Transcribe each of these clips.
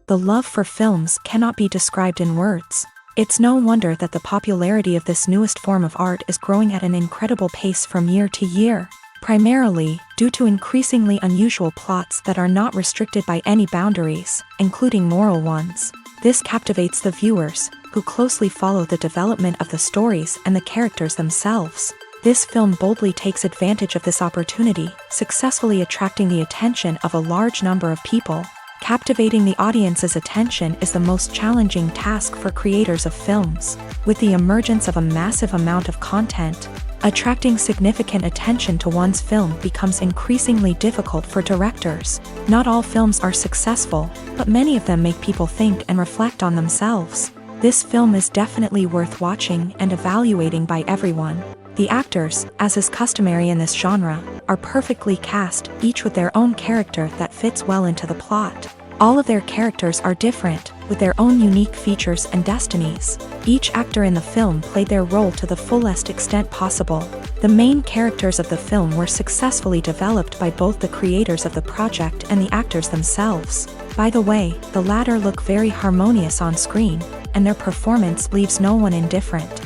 The love for films cannot be described in words. It's no wonder that the popularity of this newest form of art is growing at an incredible pace from year to year, primarily due to increasingly unusual plots that are not restricted by any boundaries, including moral ones. This captivates the viewers, who closely follow the development of the stories and the characters themselves. This film boldly takes advantage of this opportunity, successfully attracting the attention of a large number of people. Captivating the audience's attention is the most challenging task for creators of films. With the emergence of a massive amount of content, attracting significant attention to one's film becomes increasingly difficult for directors. Not all films are successful, but many of them make people think and reflect on themselves. This film is definitely worth watching and evaluating by everyone. The actors, as is customary in this genre, are perfectly cast, each with their own character that fits well into the plot. All of their characters are different, with their own unique features and destinies. Each actor in the film played their role to the fullest extent possible. The main characters of the film were successfully developed by both the creators of the project and the actors themselves. By the way, the latter look very harmonious on screen, and their performance leaves no one indifferent.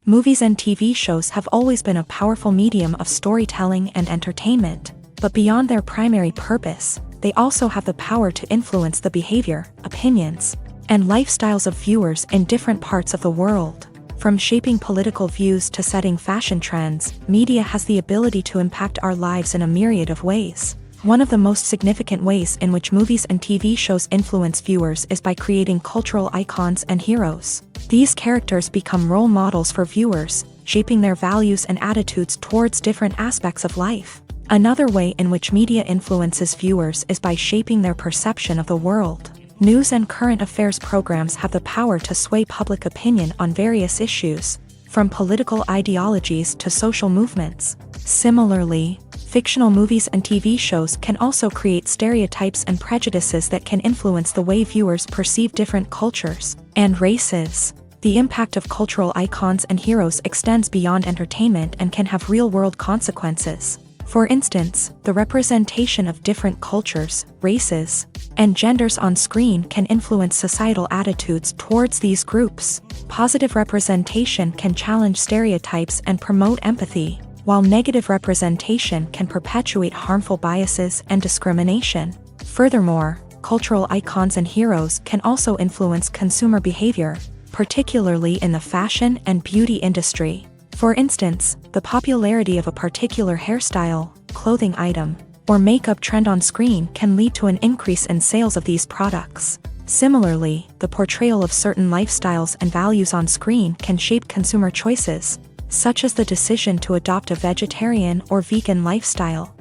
Movies and TV shows have always been a powerful medium of storytelling and entertainment, but beyond their primary purpose, they also have the power to influence the behavior, opinions, and lifestyles of viewers in different parts of the world. From shaping political views to setting fashion trends, media has the ability to impact our lives in a myriad of ways. One of the most significant ways in which movies and TV shows influence viewers is by creating cultural icons and heroes. These characters become role models for viewers, shaping their values and attitudes towards different aspects of life. Another way in which media influences viewers is by shaping their perception of the world. News and current affairs programs have the power to sway public opinion on various issues, from political ideologies to social movements. Similarly, fictional movies and TV shows can also create stereotypes and prejudices that can influence the way viewers perceive different cultures and races. The impact of cultural icons and heroes extends beyond entertainment and can have real-world consequences. For instance, the representation of different cultures, races, and genders on screen can influence societal attitudes towards these groups. Positive representation can challenge stereotypes and promote empathy, while negative representation can perpetuate harmful biases and discrimination. Furthermore, cultural icons and heroes can also influence consumer behavior, particularly in the fashion and beauty industry. For instance, the popularity of a particular hairstyle, clothing item, or makeup trend on screen can lead to an increase in sales of these products. Similarly, the portrayal of certain lifestyles and values on screen can shape consumer choices, such as the decision to adopt a vegetarian or vegan lifestyle.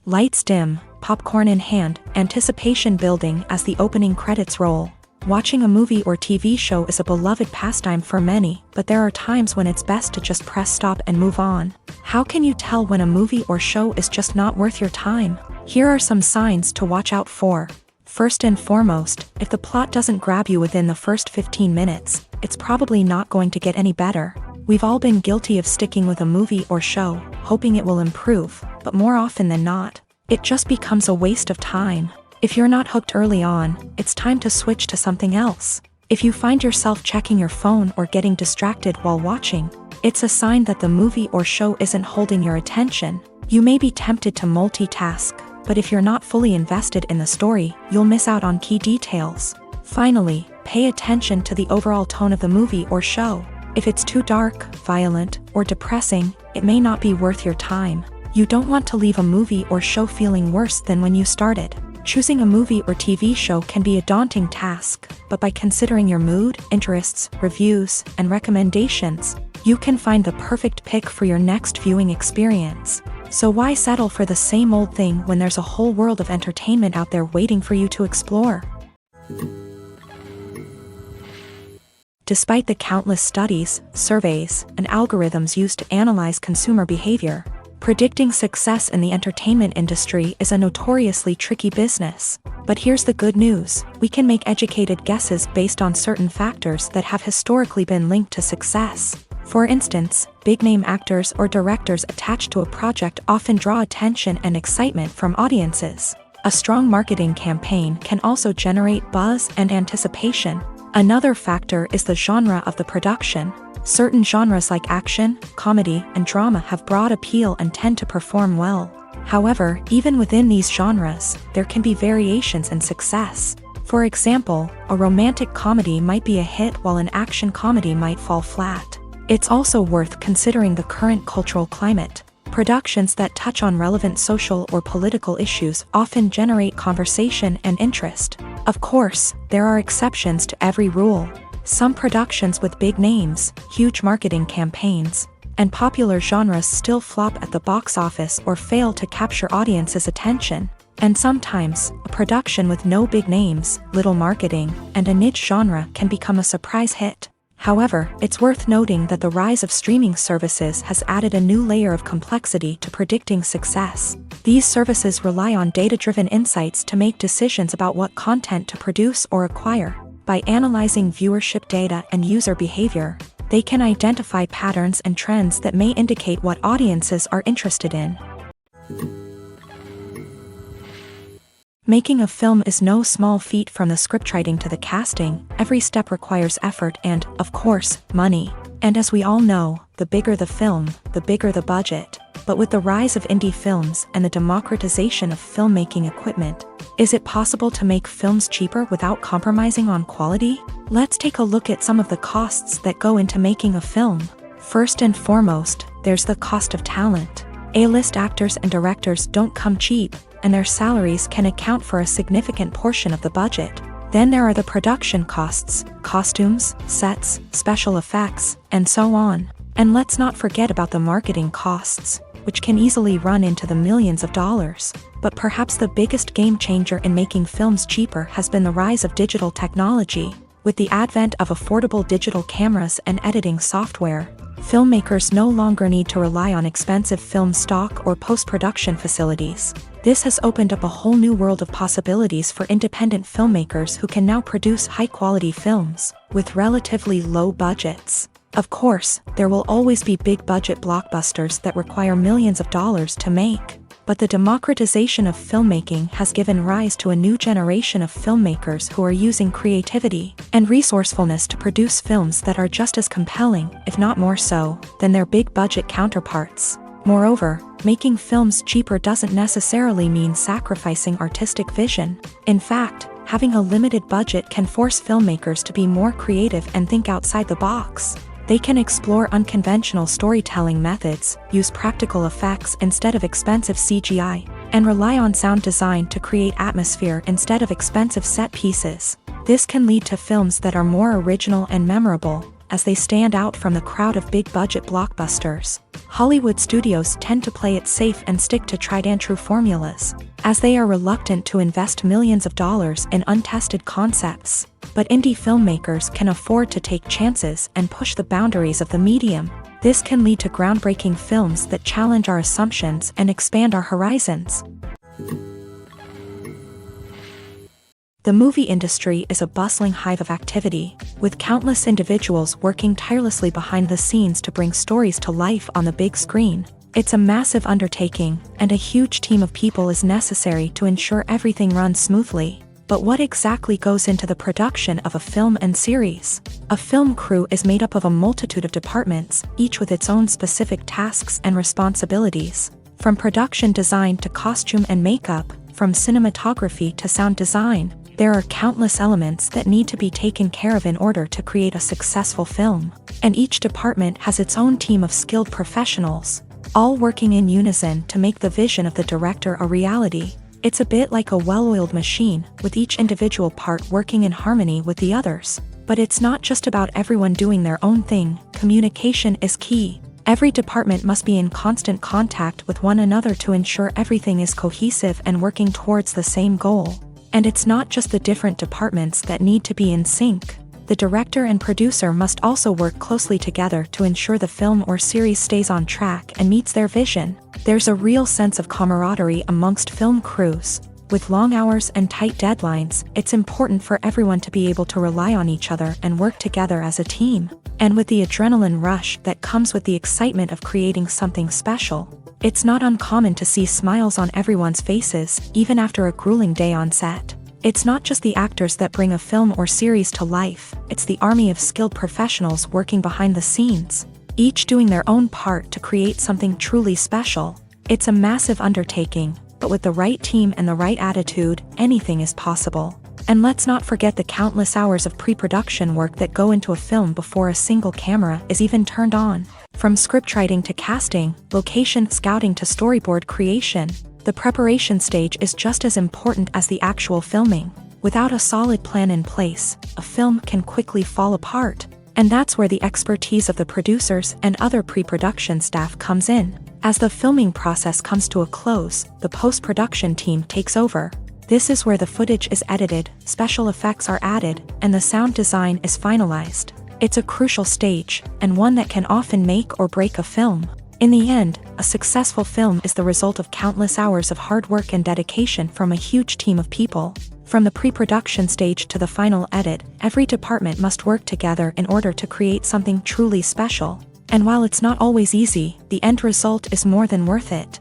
Lights dim, popcorn in hand, anticipation building as the opening credits roll. Watching a movie or TV show is a beloved pastime for many, but there are times when it's best to just press stop and move on. How can you tell when a movie or show is just not worth your time? Here are some signs to watch out for. First and foremost, if the plot doesn't grab you within the first 15 minutes, it's probably not going to get any better. We've all been guilty of sticking with a movie or show, hoping it will improve, but more often than not, it just becomes a waste of time. If you're not hooked early on, it's time to switch to something else. If you find yourself checking your phone or getting distracted while watching, it's a sign that the movie or show isn't holding your attention. You may be tempted to multitask, but if you're not fully invested in the story, you'll miss out on key details. Finally, pay attention to the overall tone of the movie or show. If it's too dark, violent, or depressing, it may not be worth your time. You don't want to leave a movie or show feeling worse than when you started. Choosing a movie or TV show can be a daunting task, but by considering your mood, interests, reviews, and recommendations, you can find the perfect pick for your next viewing experience. So why settle for the same old thing when there's a whole world of entertainment out there waiting for you to explore? Despite the countless studies, surveys, and algorithms used to analyze consumer behavior, predicting success in the entertainment industry is a notoriously tricky business. But here's the good news: we can make educated guesses based on certain factors that have historically been linked to success. For instance, big-name actors or directors attached to a project often draw attention and excitement from audiences. A strong marketing campaign can also generate buzz and anticipation. Another factor is the genre of the production. Certain genres like action, comedy, and drama have broad appeal and tend to perform well. However, even within these genres, there can be variations in success. For example, a romantic comedy might be a hit while an action comedy might fall flat. It's also worth considering the current cultural climate. Productions that touch on relevant social or political issues often generate conversation and interest. Of course, there are exceptions to every rule. Some productions with big names, huge marketing campaigns, and popular genres still flop at the box office or fail to capture audiences' attention. And sometimes, a production with no big names, little marketing, and a niche genre can become a surprise hit. However, it's worth noting that the rise of streaming services has added a new layer of complexity to predicting success. These services rely on data-driven insights to make decisions about what content to produce or acquire. By analyzing viewership data and user behavior, they can identify patterns and trends that may indicate what audiences are interested in. Making a film is no small feat. From the scriptwriting to the casting, every step requires effort and, of course, money. And as we all know, the bigger the film, the bigger the budget. But with the rise of indie films and the democratization of filmmaking equipment, is it possible to make films cheaper without compromising on quality? Let's take a look at some of the costs that go into making a film. First and foremost, there's the cost of talent. A-list actors and directors don't come cheap, and their salaries can account for a significant portion of the budget. Then there are the production costs, costumes, sets, special effects, and so on. And let's not forget about the marketing costs, which can easily run into the millions of dollars. But perhaps the biggest game changer in making films cheaper has been the rise of digital technology. With the advent of affordable digital cameras and editing software, filmmakers no longer need to rely on expensive film stock or post-production facilities. This has opened up a whole new world of possibilities for independent filmmakers who can now produce high-quality films with relatively low budgets. Of course, there will always be big-budget blockbusters that require millions of dollars to make. But the democratization of filmmaking has given rise to a new generation of filmmakers who are using creativity and resourcefulness to produce films that are just as compelling, if not more so, than their big-budget counterparts. Moreover, making films cheaper doesn't necessarily mean sacrificing artistic vision. In fact, having a limited budget can force filmmakers to be more creative and think outside the box. They can explore unconventional storytelling methods, use practical effects instead of expensive CGI, and rely on sound design to create atmosphere instead of expensive set pieces. This can lead to films that are more original and memorable, as they stand out from the crowd of big-budget blockbusters. Hollywood studios tend to play it safe and stick to tried-and-true formulas, as they are reluctant to invest millions of dollars in untested concepts. But indie filmmakers can afford to take chances and push the boundaries of the medium. This can lead to groundbreaking films that challenge our assumptions and expand our horizons. The movie industry is a bustling hive of activity, with countless individuals working tirelessly behind the scenes to bring stories to life on the big screen. It's a massive undertaking, and a huge team of people is necessary to ensure everything runs smoothly. But what exactly goes into the production of a film and series? A film crew is made up of a multitude of departments, each with its own specific tasks and responsibilities. From production design to costume and makeup, from cinematography to sound design, there are countless elements that need to be taken care of in order to create a successful film. And each department has its own team of skilled professionals, all working in unison to make the vision of the director a reality. It's a bit like a well-oiled machine, with each individual part working in harmony with the others. But it's not just about everyone doing their own thing. Communication is key. Every department must be in constant contact with one another to ensure everything is cohesive and working towards the same goal. And it's not just the different departments that need to be in sync. The director and producer must also work closely together to ensure the film or series stays on track and meets their vision. There's a real sense of camaraderie amongst film crews. With long hours and tight deadlines, it's important for everyone to be able to rely on each other and work together as a team. And with the adrenaline rush that comes with the excitement of creating something special, it's not uncommon to see smiles on everyone's faces, even after a grueling day on set. It's not just the actors that bring a film or series to life, it's the army of skilled professionals working behind the scenes, each doing their own part to create something truly special. It's a massive undertaking, but with the right team and the right attitude, anything is possible. And let's not forget the countless hours of pre-production work that go into a film before a single camera is even turned on. From scriptwriting to casting, location scouting to storyboard creation, the preparation stage is just as important as the actual filming. Without a solid plan in place, a film can quickly fall apart. And that's where the expertise of the producers and other pre-production staff comes in. As the filming process comes to a close, the post-production team takes over. This is where the footage is edited, special effects are added, and the sound design is finalized. It's a crucial stage, and one that can often make or break a film. In the end, a successful film is the result of countless hours of hard work and dedication from a huge team of people. From the pre-production stage to the final edit, every department must work together in order to create something truly special. And while it's not always easy, the end result is more than worth it.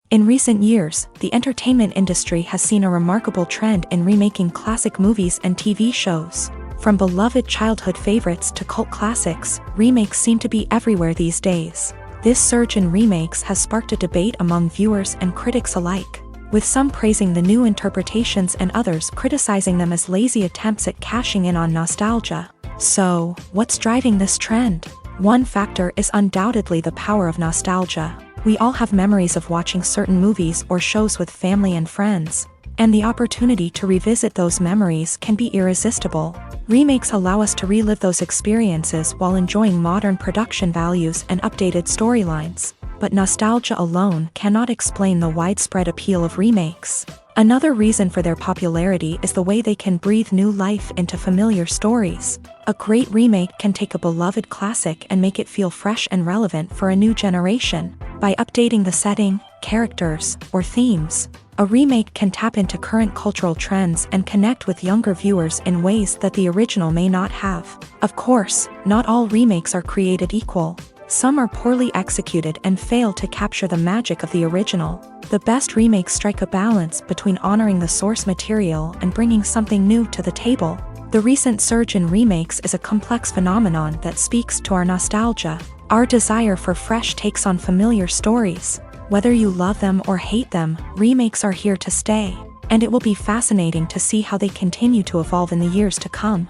In recent years, the entertainment industry has seen a remarkable trend in remaking classic movies and TV shows. From beloved childhood favorites to cult classics, remakes seem to be everywhere these days. This surge in remakes has sparked a debate among viewers and critics alike, with some praising the new interpretations and others criticizing them as lazy attempts at cashing in on nostalgia. So, what's driving this trend? One factor is undoubtedly the power of nostalgia. We all have memories of watching certain movies or shows with family and friends, and the opportunity to revisit those memories can be irresistible. Remakes allow us to relive those experiences while enjoying modern production values and updated storylines. But nostalgia alone cannot explain the widespread appeal of remakes. Another reason for their popularity is the way they can breathe new life into familiar stories. A great remake can take a beloved classic and make it feel fresh and relevant for a new generation. By updating the setting, characters, or themes, a remake can tap into current cultural trends and connect with younger viewers in ways that the original may not have. Of course, not all remakes are created equal. Some are poorly executed and fail to capture the magic of the original. The best remakes strike a balance between honoring the source material and bringing something new to the table. The recent surge in remakes is a complex phenomenon that speaks to our nostalgia, our desire for fresh takes on familiar stories. Whether you love them or hate them, remakes are here to stay, and it will be fascinating to see how they continue to evolve in the years to come.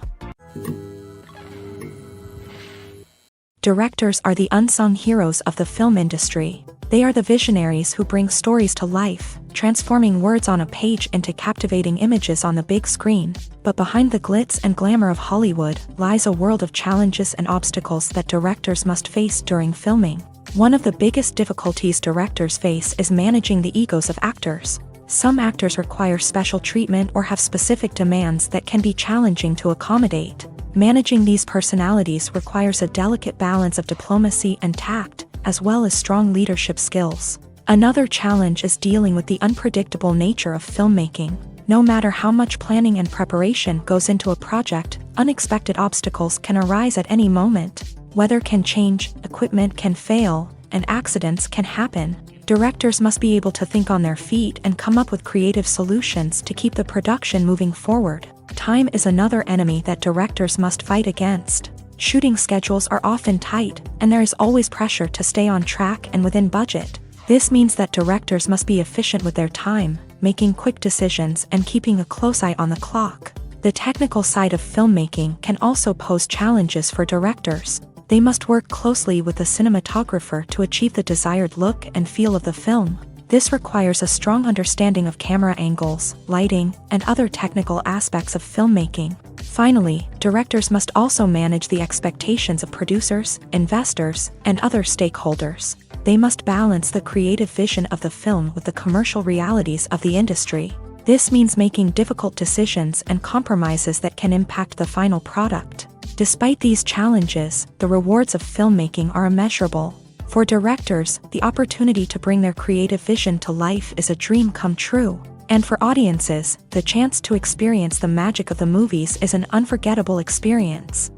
Directors are the unsung heroes of the film industry. They are the visionaries who bring stories to life, transforming words on a page into captivating images on the big screen. But behind the glitz and glamour of Hollywood lies a world of challenges and obstacles that directors must face during filming. One of the biggest difficulties directors face is managing the egos of actors. Some actors require special treatment or have specific demands that can be challenging to accommodate. Managing these personalities requires a delicate balance of diplomacy and tact, as well as strong leadership skills. Another challenge is dealing with the unpredictable nature of filmmaking. No matter how much planning and preparation goes into a project, unexpected obstacles can arise at any moment. Weather can change, equipment can fail, and accidents can happen. Directors must be able to think on their feet and come up with creative solutions to keep the production moving forward. Time is another enemy that directors must fight against. Shooting schedules are often tight, and there is always pressure to stay on track and within budget. This means that directors must be efficient with their time, making quick decisions and keeping a close eye on the clock. The technical side of filmmaking can also pose challenges for directors. They must work closely with the cinematographer to achieve the desired look and feel of the film. This requires a strong understanding of camera angles, lighting, and other technical aspects of filmmaking. Finally, directors must also manage the expectations of producers, investors, and other stakeholders. They must balance the creative vision of the film with the commercial realities of the industry. This means making difficult decisions and compromises that can impact the final product. Despite these challenges, the rewards of filmmaking are immeasurable. For directors, the opportunity to bring their creative vision to life is a dream come true. And for audiences, the chance to experience the magic of the movies is an unforgettable experience.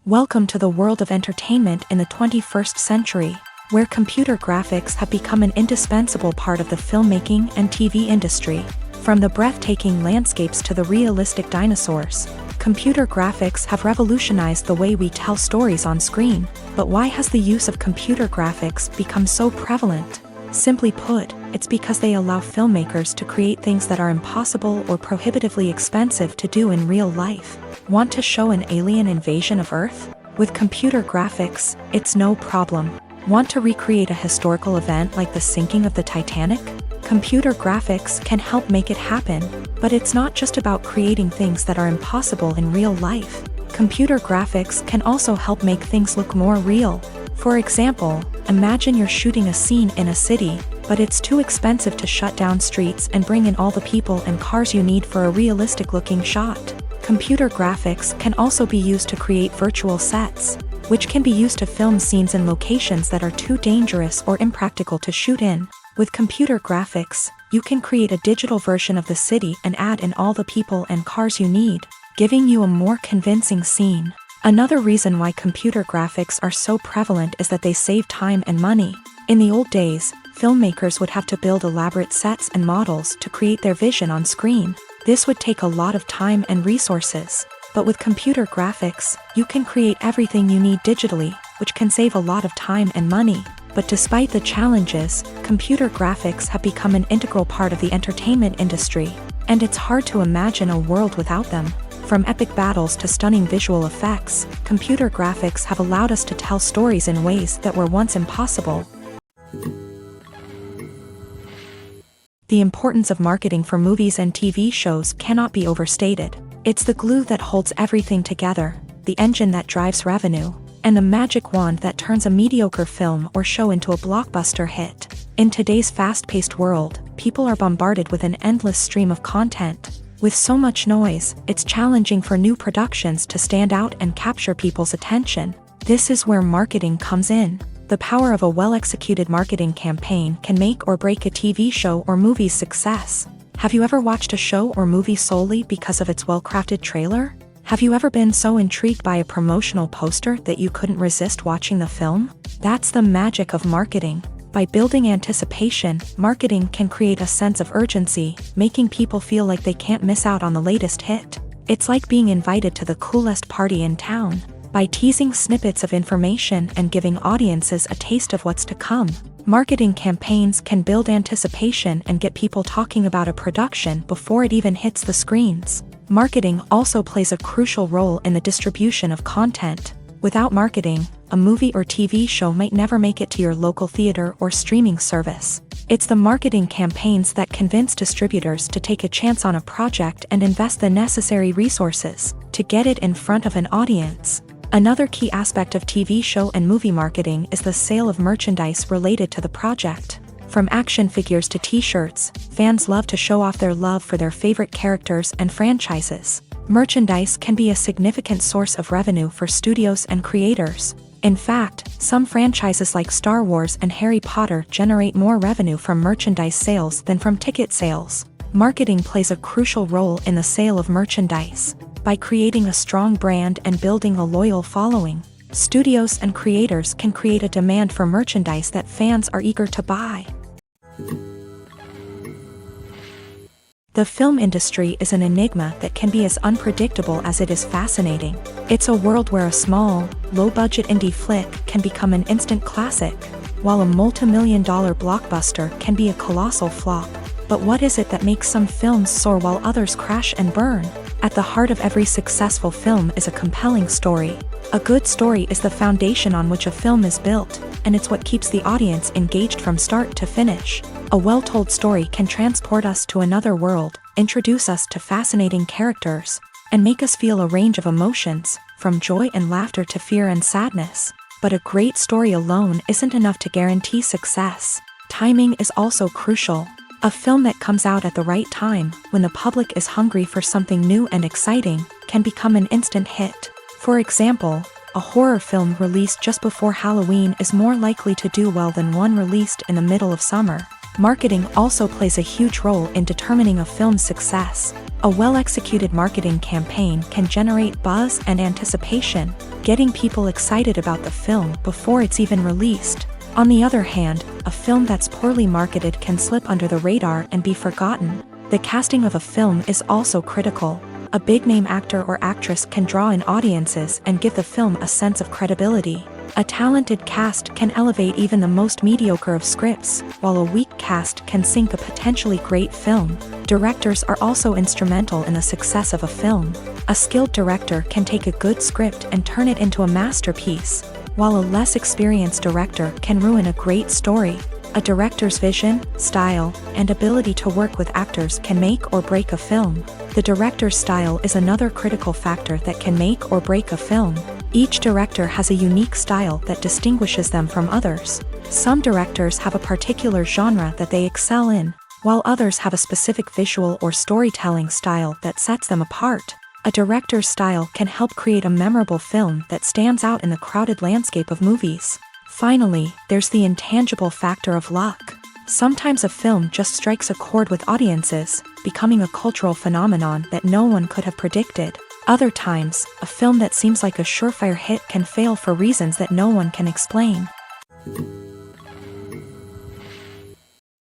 Welcome to the world of entertainment in the 21st century, where computer graphics have become an indispensable part of the filmmaking and TV industry. From the breathtaking landscapes to the realistic dinosaurs, computer graphics have revolutionized the way we tell stories on screen. But why has the use of computer graphics become so prevalent? Simply put, it's because they allow filmmakers to create things that are impossible or prohibitively expensive to do in real life. Want to show an alien invasion of Earth? With computer graphics, it's no problem. Want to recreate a historical event like the sinking of the Titanic? Computer graphics can help make it happen, but it's not just about creating things that are impossible in real life. Computer graphics can also help make things look more real. For example, imagine you're shooting a scene in a city, but it's too expensive to shut down streets and bring in all the people and cars you need for a realistic-looking shot. Computer graphics can also be used to create virtual sets, which can be used to film scenes in locations that are too dangerous or impractical to shoot in. With computer graphics, you can create a digital version of the city and add in all the people and cars you need, giving you a more convincing scene. Another reason why computer graphics are so prevalent is that they save time and money. In the old days, filmmakers would have to build elaborate sets and models to create their vision on screen. This would take a lot of time and resources. But with computer graphics, you can create everything you need digitally, which can save a lot of time and money. But despite the challenges, computer graphics have become an integral part of the entertainment industry, and it's hard to imagine a world without them. From epic battles to stunning visual effects, computer graphics have allowed us to tell stories in ways that were once impossible. The importance of marketing for movies and TV shows cannot be overstated. It's the glue that holds everything together, the engine that drives revenue, and the magic wand that turns a mediocre film or show into a blockbuster hit. In today's fast-paced world, people are bombarded with an endless stream of content. With so much noise, it's challenging for new productions to stand out and capture people's attention. This is where marketing comes in. The power of a well-executed marketing campaign can make or break a TV show or movie's success. Have you ever watched a show or movie solely because of its well-crafted trailer? Have you ever been so intrigued by a promotional poster that you couldn't resist watching the film? That's the magic of marketing. By building anticipation, marketing can create a sense of urgency, making people feel like they can't miss out on the latest hit. It's like being invited to the coolest party in town. By teasing snippets of information and giving audiences a taste of what's to come, marketing campaigns can build anticipation and get people talking about a production before it even hits the screens. Marketing also plays a crucial role in the distribution of content. Without marketing, a movie or TV show might never make it to your local theater or streaming service. It's the marketing campaigns that convince distributors to take a chance on a project and invest the necessary resources to get it in front of an audience. Another key aspect of TV show and movie marketing is the sale of merchandise related to the project. From action figures to t-shirts, fans love to show off their love for their favorite characters and franchises. Merchandise can be a significant source of revenue for studios and creators. In fact, some franchises like Star Wars and Harry Potter generate more revenue from merchandise sales than from ticket sales. Marketing plays a crucial role in the sale of merchandise. By creating a strong brand and building a loyal following, studios and creators can create a demand for merchandise that fans are eager to buy. The film industry is an enigma that can be as unpredictable as it is fascinating. It's a world where a small, low-budget indie flick can become an instant classic, while a multi-million-dollar blockbuster can be a colossal flop. But what is it that makes some films soar while others crash and burn? At the heart of every successful film is a compelling story. A good story is the foundation on which a film is built, and it's what keeps the audience engaged from start to finish. A well-told story can transport us to another world, introduce us to fascinating characters, and make us feel a range of emotions, from joy and laughter to fear and sadness. But a great story alone isn't enough to guarantee success. Timing is also crucial. A film that comes out at the right time, when the public is hungry for something new and exciting, can become an instant hit. For example, a horror film released just before Halloween is more likely to do well than one released in the middle of summer. Marketing also plays a huge role in determining a film's success. A well-executed marketing campaign can generate buzz and anticipation, getting people excited about the film before it's even released. On the other hand, a film that's poorly marketed can slip under the radar and be forgotten. The casting of a film is also critical. A big-name actor or actress can draw in audiences and give the film a sense of credibility. A talented cast can elevate even the most mediocre of scripts, while a weak cast can sink a potentially great film. Directors are also instrumental in the success of a film. A skilled director can take a good script and turn it into a masterpiece, while a less experienced director can ruin a great story. A director's vision, style, and ability to work with actors can make or break a film. The director's style is another critical factor that can make or break a film. Each director has a unique style that distinguishes them from others. Some directors have a particular genre that they excel in, while others have a specific visual or storytelling style that sets them apart. A director's style can help create a memorable film that stands out in the crowded landscape of movies. Finally, there's the intangible factor of luck. Sometimes a film just strikes a chord with audiences, becoming a cultural phenomenon that no one could have predicted. Other times, a film that seems like a surefire hit can fail for reasons that no one can explain.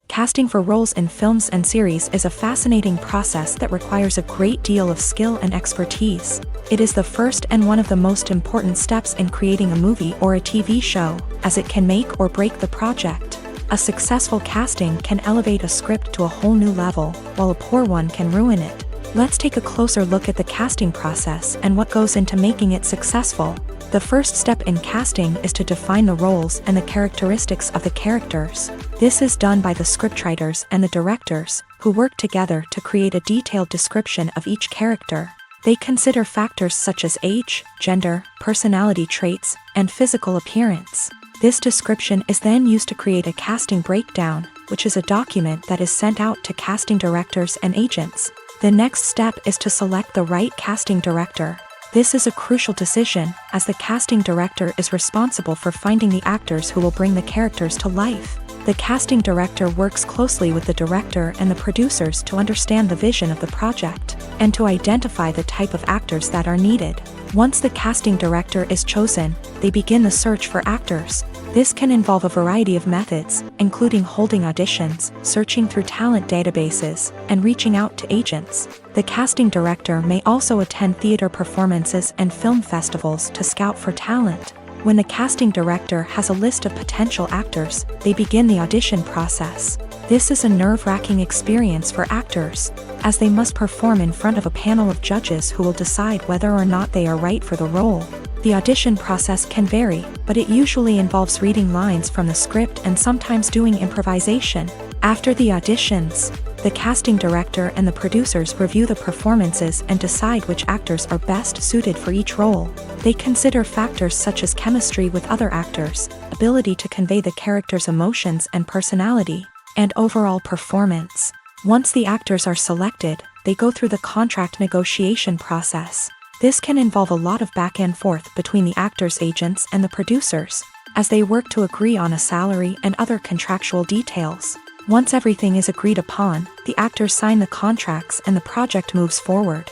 Casting for roles in films and series is a fascinating process that requires a great deal of skill and expertise. It is the first and one of the most important steps in creating a movie or a TV show, as it can make or break the project. A successful casting can elevate a script to a whole new level, while a poor one can ruin it. Let's take a closer look at the casting process and what goes into making it successful. The first step in casting is to define the roles and the characteristics of the characters. This is done by the scriptwriters and the directors, who work together to create a detailed description of each character. They consider factors such as age, gender, personality traits, and physical appearance. This description is then used to create a casting breakdown, which is a document that is sent out to casting directors and agents. The next step is to select the right casting director. This is a crucial decision, as the casting director is responsible for finding the actors who will bring the characters to life. The casting director works closely with the director and the producers to understand the vision of the project, and to identify the type of actors that are needed. Once the casting director is chosen, they begin the search for actors. This can involve a variety of methods, including holding auditions, searching through talent databases, and reaching out to agents. The casting director may also attend theater performances and film festivals to scout for talent. When the casting director has a list of potential actors, they begin the audition process. This is a nerve-wracking experience for actors, as they must perform in front of a panel of judges who will decide whether or not they are right for the role. The audition process can vary, but it usually involves reading lines from the script and sometimes doing improvisation. After the auditions, the casting director and the producers review the performances and decide which actors are best suited for each role. They consider factors such as chemistry with other actors, ability to convey the character's emotions and personality, and overall performance. Once the actors are selected, they go through the contract negotiation process. This can involve a lot of back and forth between the actors' agents and the producers, as they work to agree on a salary and other contractual details. Once everything is agreed upon, the actors sign the contracts and the project moves forward.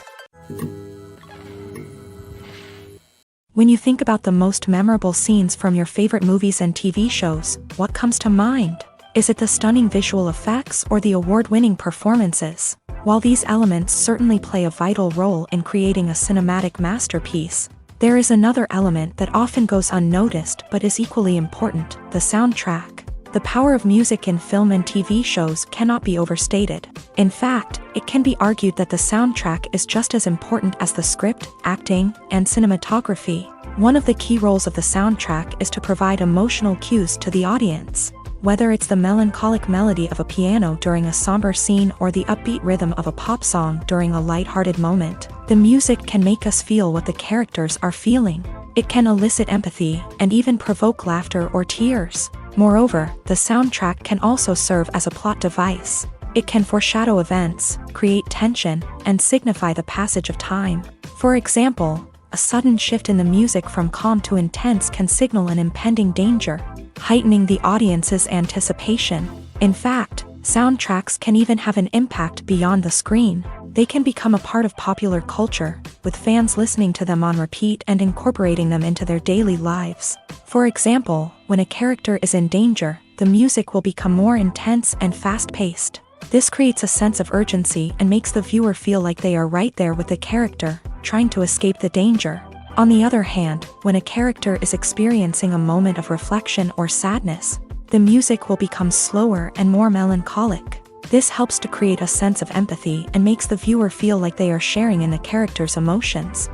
When you think about the most memorable scenes from your favorite movies and TV shows, what comes to mind? Is it the stunning visual effects or the award-winning performances? While these elements certainly play a vital role in creating a cinematic masterpiece, there is another element that often goes unnoticed but is equally important: the soundtrack. The power of music in film and TV shows cannot be overstated. In fact, it can be argued that the soundtrack is just as important as the script, acting, and cinematography. One of the key roles of the soundtrack is to provide emotional cues to the audience. Whether it's the melancholic melody of a piano during a somber scene or the upbeat rhythm of a pop song during a lighthearted moment, the music can make us feel what the characters are feeling. It can elicit empathy and even provoke laughter or tears. Moreover, the soundtrack can also serve as a plot device. It can foreshadow events, create tension, and signify the passage of time. For example, a sudden shift in the music from calm to intense can signal an impending danger, heightening the audience's anticipation. In fact, soundtracks can even have an impact beyond the screen. They can become a part of popular culture, with fans listening to them on repeat and incorporating them into their daily lives. For example, when a character is in danger, the music will become more intense and fast-paced. This creates a sense of urgency and makes the viewer feel like they are right there with the character, trying to escape the danger. On the other hand, when a character is experiencing a moment of reflection or sadness, the music will become slower and more melancholic. This helps to create a sense of empathy and makes the viewer feel like they are sharing in the character's emotions.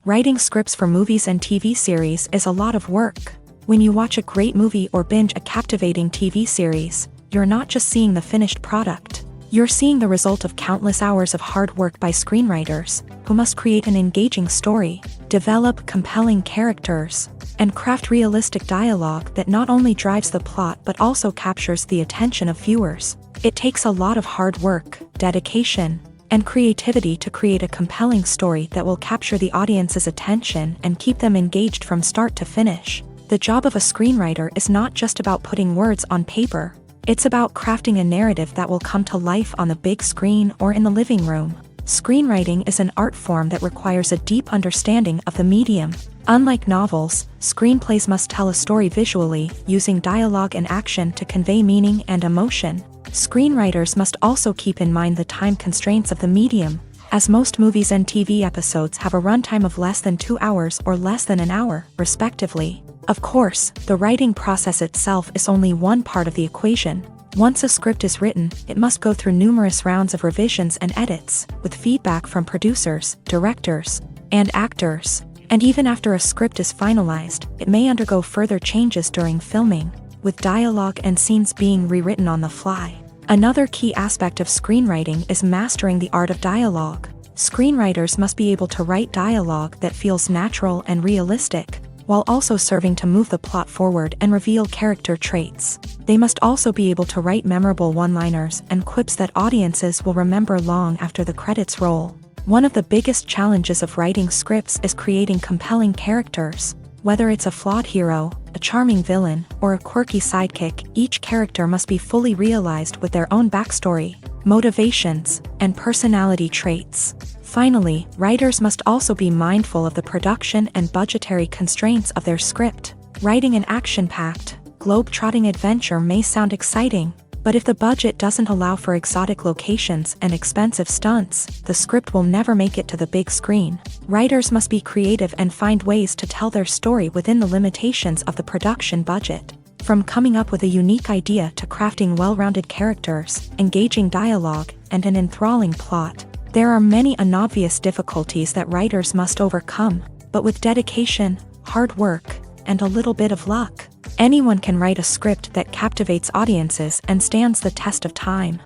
Writing scripts for movies and TV series is a lot of work. When you watch a great movie or binge a captivating TV series, you're not just seeing the finished product. You're seeing the result of countless hours of hard work by screenwriters, who must create an engaging story, develop compelling characters, and craft realistic dialogue that not only drives the plot but also captures the attention of viewers. It takes a lot of hard work, dedication, and creativity to create a compelling story that will capture the audience's attention and keep them engaged from start to finish. The job of a screenwriter is not just about putting words on paper. It's about crafting a narrative that will come to life on the big screen or in the living room. Screenwriting is an art form that requires a deep understanding of the medium. Unlike novels, screenplays must tell a story visually, using dialogue and action to convey meaning and emotion. Screenwriters must also keep in mind the time constraints of the medium, as most movies and TV episodes have a runtime of less than 2 hours or less than an hour, respectively. Of course, the writing process itself is only one part of the equation. Once a script is written, it must go through numerous rounds of revisions and edits, with feedback from producers, directors, and actors. And even after a script is finalized, it may undergo further changes during filming, with dialogue and scenes being rewritten on the fly. Another key aspect of screenwriting is mastering the art of dialogue. Screenwriters must be able to write dialogue that feels natural and realistic, while also serving to move the plot forward and reveal character traits. They must also be able to write memorable one-liners and quips that audiences will remember long after the credits roll. One of the biggest challenges of writing scripts is creating compelling characters. Whether it's a flawed hero, a charming villain, or a quirky sidekick, each character must be fully realized with their own backstory, motivations, and personality traits. Finally, writers must also be mindful of the production and budgetary constraints of their script. Writing an action-packed, globe-trotting adventure may sound exciting, but if the budget doesn't allow for exotic locations and expensive stunts, the script will never make it to the big screen. Writers must be creative and find ways to tell their story within the limitations of the production budget. From coming up with a unique idea to crafting well-rounded characters, engaging dialogue, and an enthralling plot, there are many unobvious difficulties that writers must overcome, but with dedication, hard work, and a little bit of luck, anyone can write a script that captivates audiences and stands the test of time.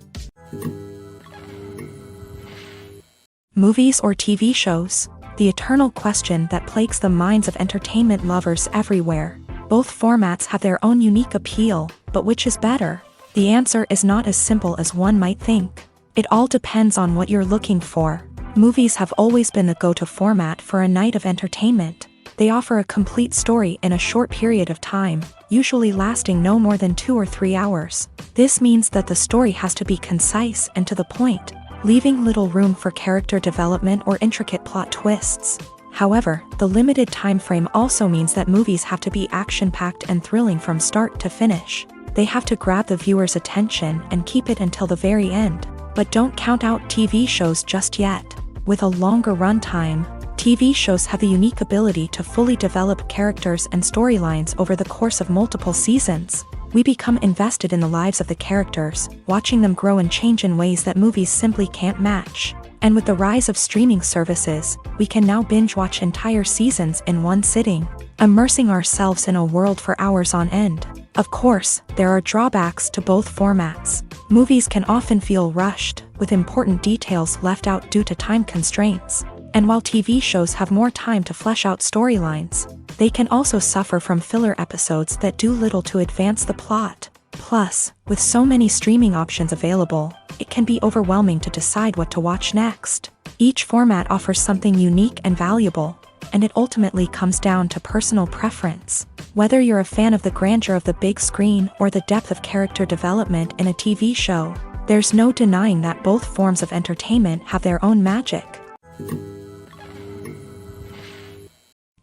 Movies or TV shows? The eternal question that plagues the minds of entertainment lovers everywhere. Both formats have their own unique appeal, but which is better? The answer is not as simple as one might think. It all depends on what you're looking for. Movies have always been the go-to format for a night of entertainment. They offer a complete story in a short period of time, usually lasting no more than 2 or 3 hours. This means that the story has to be concise and to the point, leaving little room for character development or intricate plot twists. However, the limited time frame also means that movies have to be action-packed and thrilling from start to finish. They have to grab the viewer's attention and keep it until the very end. But don't count out TV shows just yet. With a longer runtime, TV shows have the unique ability to fully develop characters and storylines over the course of multiple seasons. We become invested in the lives of the characters, watching them grow and change in ways that movies simply can't match. And with the rise of streaming services, we can now binge-watch entire seasons in one sitting, immersing ourselves in a world for hours on end. Of course, there are drawbacks to both formats. Movies can often feel rushed, with important details left out due to time constraints. And while TV shows have more time to flesh out storylines, they can also suffer from filler episodes that do little to advance the plot. Plus, with so many streaming options available, it can be overwhelming to decide what to watch next. Each format offers something unique and valuable, and it ultimately comes down to personal preference. Whether you're a fan of the grandeur of the big screen or the depth of character development in a TV show, there's no denying that both forms of entertainment have their own magic.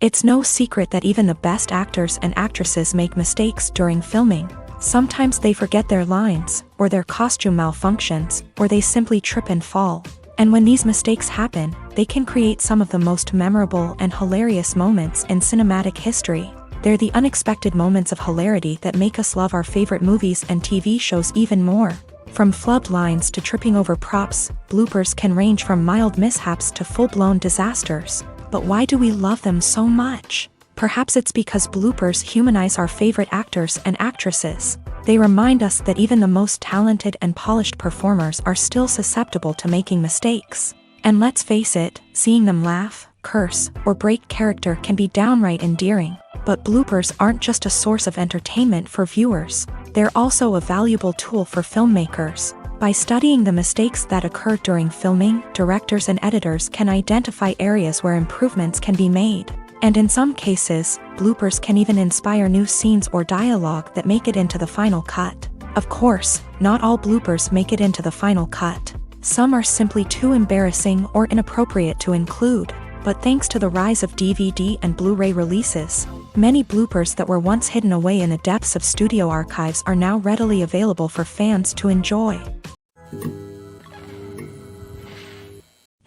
It's no secret that even the best actors and actresses make mistakes during filming. Sometimes they forget their lines, or their costume malfunctions, or they simply trip and fall. And when these mistakes happen, they can create some of the most memorable and hilarious moments in cinematic history. They're the unexpected moments of hilarity that make us love our favorite movies and TV shows even more. From flubbed lines to tripping over props, bloopers can range from mild mishaps to full-blown disasters. But why do we love them so much? Perhaps it's because bloopers humanize our favorite actors and actresses. They remind us that even the most talented and polished performers are still susceptible to making mistakes. And let's face it, seeing them laugh, curse, or break character can be downright endearing. But bloopers aren't just a source of entertainment for viewers. They're also a valuable tool for filmmakers. By studying the mistakes that occur during filming, directors and editors can identify areas where improvements can be made. And in some cases, bloopers can even inspire new scenes or dialogue that make it into the final cut. Of course, not all bloopers make it into the final cut. Some are simply too embarrassing or inappropriate to include. But thanks to the rise of DVD and Blu-ray releases, many bloopers that were once hidden away in the depths of studio archives are now readily available for fans to enjoy.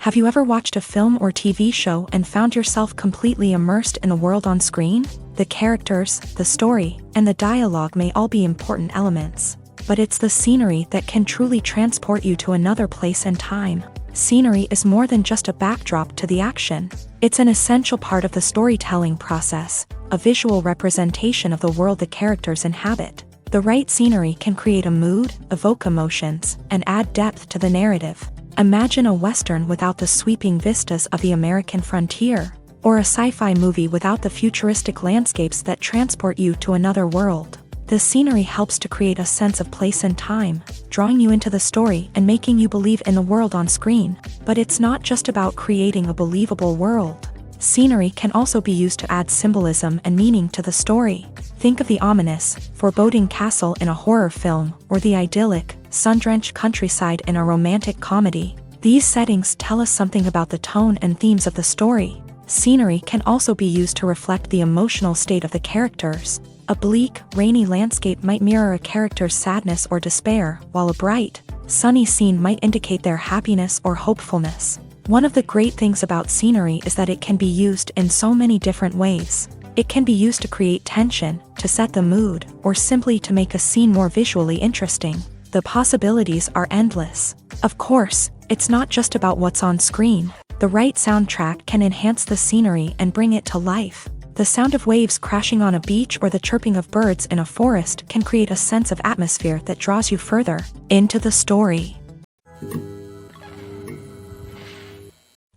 Have you ever watched a film or TV show and found yourself completely immersed in the world on screen? The characters, the story, and the dialogue may all be important elements, but it's the scenery that can truly transport you to another place and time. Scenery is more than just a backdrop to the action. It's an essential part of the storytelling process, a visual representation of the world the characters inhabit. The right scenery can create a mood, evoke emotions, and add depth to the narrative. Imagine a Western without the sweeping vistas of the American frontier, or a sci-fi movie without the futuristic landscapes that transport you to another world. The scenery helps to create a sense of place and time, drawing you into the story and making you believe in the world on screen. But it's not just about creating a believable world. Scenery can also be used to add symbolism and meaning to the story. Think of the ominous, foreboding castle in a horror film, or the idyllic, sun-drenched countryside in a romantic comedy. These settings tell us something about the tone and themes of the story. Scenery can also be used to reflect the emotional state of the characters. A bleak, rainy landscape might mirror a character's sadness or despair, while a bright, sunny scene might indicate their happiness or hopefulness. One of the great things about scenery is that it can be used in so many different ways. It can be used to create tension, to set the mood, or simply to make a scene more visually interesting. The possibilities are endless. Of course, it's not just about what's on screen. The right soundtrack can enhance the scenery and bring it to life. The sound of waves crashing on a beach or the chirping of birds in a forest can create a sense of atmosphere that draws you further into the story.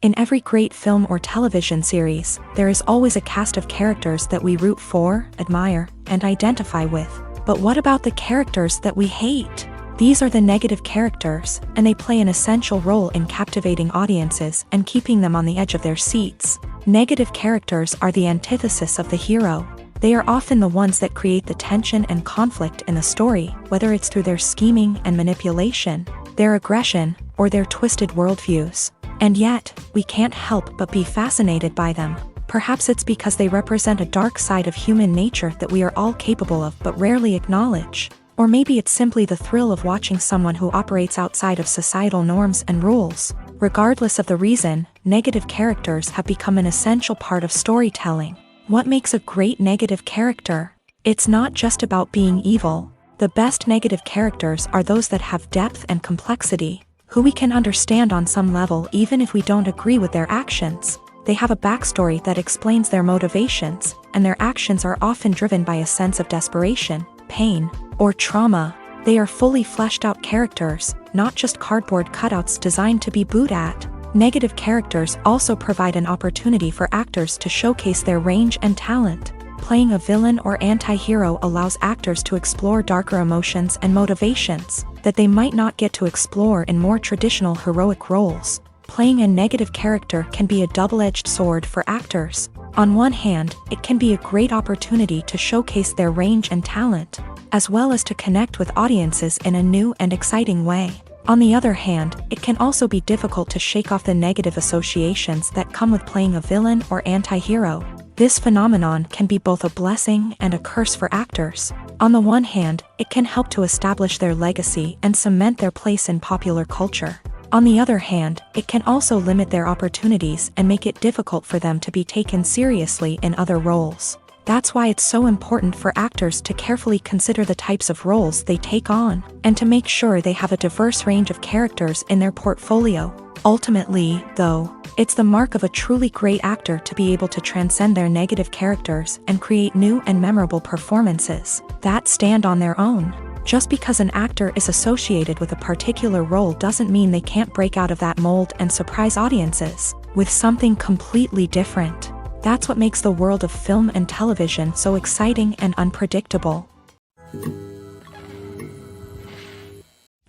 In every great film or television series, there is always a cast of characters that we root for, admire, and identify with. But what about the characters that we hate? These are the negative characters, and they play an essential role in captivating audiences and keeping them on the edge of their seats. Negative characters are the antithesis of the hero. They are often the ones that create the tension and conflict in the story, whether it's through their scheming and manipulation, their aggression, or their twisted worldviews. And yet, we can't help but be fascinated by them. Perhaps it's because they represent a dark side of human nature that we are all capable of but rarely acknowledge. Or maybe it's simply the thrill of watching someone who operates outside of societal norms and rules. Regardless of the reason, negative characters have become an essential part of storytelling. What makes a great negative character? It's not just about being evil. The best negative characters are those that have depth and complexity, who we can understand on some level even if we don't agree with their actions. They have a backstory that explains their motivations, and their actions are often driven by a sense of desperation, pain, or trauma. They are fully fleshed out characters, not just cardboard cutouts designed to be booed at. Negative characters also provide an opportunity for actors to showcase their range and talent. Playing a villain or anti-hero allows actors to explore darker emotions and motivations that they might not get to explore in more traditional heroic roles. Playing a negative character can be a double-edged sword for actors. On one hand, it can be a great opportunity to showcase their range and talent, as well as to connect with audiences in a new and exciting way. On the other hand, it can also be difficult to shake off the negative associations that come with playing a villain or anti-hero. This phenomenon can be both a blessing and a curse for actors. On the one hand, it can help to establish their legacy and cement their place in popular culture. On the other hand, it can also limit their opportunities and make it difficult for them to be taken seriously in other roles. That's why it's so important for actors to carefully consider the types of roles they take on, and to make sure they have a diverse range of characters in their portfolio. Ultimately, though, it's the mark of a truly great actor to be able to transcend their negative characters and create new and memorable performances that stand on their own. Just because an actor is associated with a particular role doesn't mean they can't break out of that mold and surprise audiences with something completely different. That's what makes the world of film and television so exciting and unpredictable.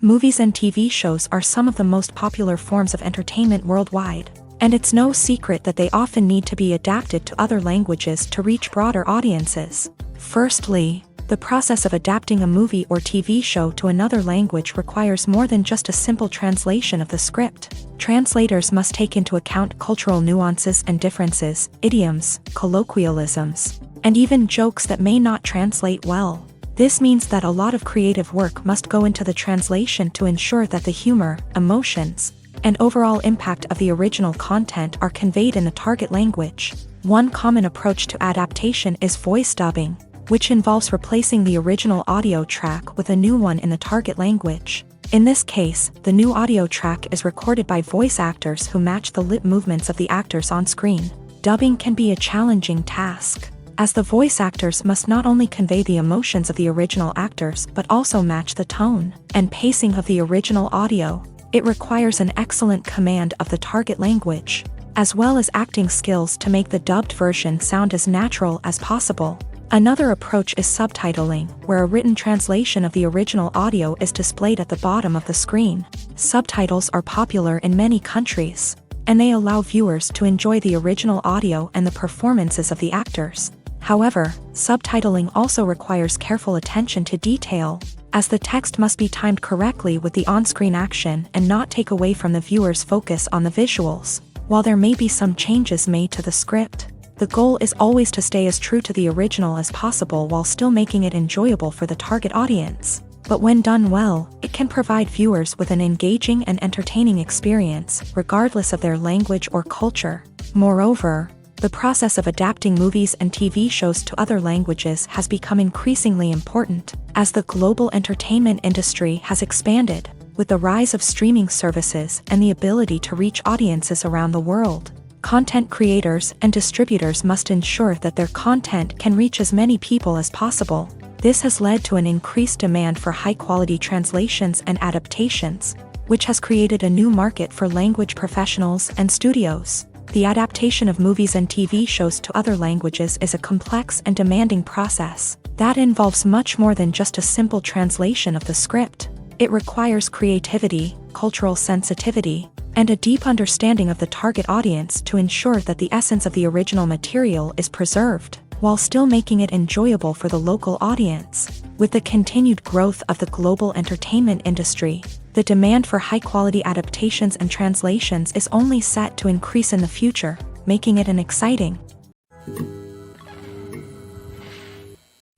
Movies and TV shows are some of the most popular forms of entertainment worldwide, and it's no secret that they often need to be adapted to other languages to reach broader audiences. Firstly, the process of adapting a movie or TV show to another language requires more than just a simple translation of the script. Translators must take into account cultural nuances and differences, idioms, colloquialisms, and even jokes that may not translate well. This means that a lot of creative work must go into the translation to ensure that the humor, emotions, and overall impact of the original content are conveyed in the target language. One common approach to adaptation is voice dubbing, which involves replacing the original audio track with a new one in the target language. In this case, the new audio track is recorded by voice actors who match the lip movements of the actors on screen. Dubbing can be a challenging task, as the voice actors must not only convey the emotions of the original actors but also match the tone and pacing of the original audio. It requires an excellent command of the target language, as well as acting skills to make the dubbed version sound as natural as possible. Another approach is subtitling, where a written translation of the original audio is displayed at the bottom of the screen. Subtitles are popular in many countries, and they allow viewers to enjoy the original audio and the performances of the actors. However, subtitling also requires careful attention to detail, as the text must be timed correctly with the on-screen action and not take away from the viewer's focus on the visuals. While there may be some changes made to the script, the goal is always to stay as true to the original as possible while still making it enjoyable for the target audience. But when done well, it can provide viewers with an engaging and entertaining experience, regardless of their language or culture. Moreover, the process of adapting movies and TV shows to other languages has become increasingly important, as the global entertainment industry has expanded, with the rise of streaming services and the ability to reach audiences around the world. Content creators and distributors must ensure that their content can reach as many people as possible. This has led to an increased demand for high-quality translations and adaptations, which has created a new market for language professionals and studios. The adaptation of movies and TV shows to other languages is a complex and demanding process that involves much more than just a simple translation of the script. It requires creativity, cultural sensitivity, and a deep understanding of the target audience to ensure that the essence of the original material is preserved, while still making it enjoyable for the local audience. With the continued growth of the global entertainment industry, the demand for high-quality adaptations and translations is only set to increase in the future, making it an exciting.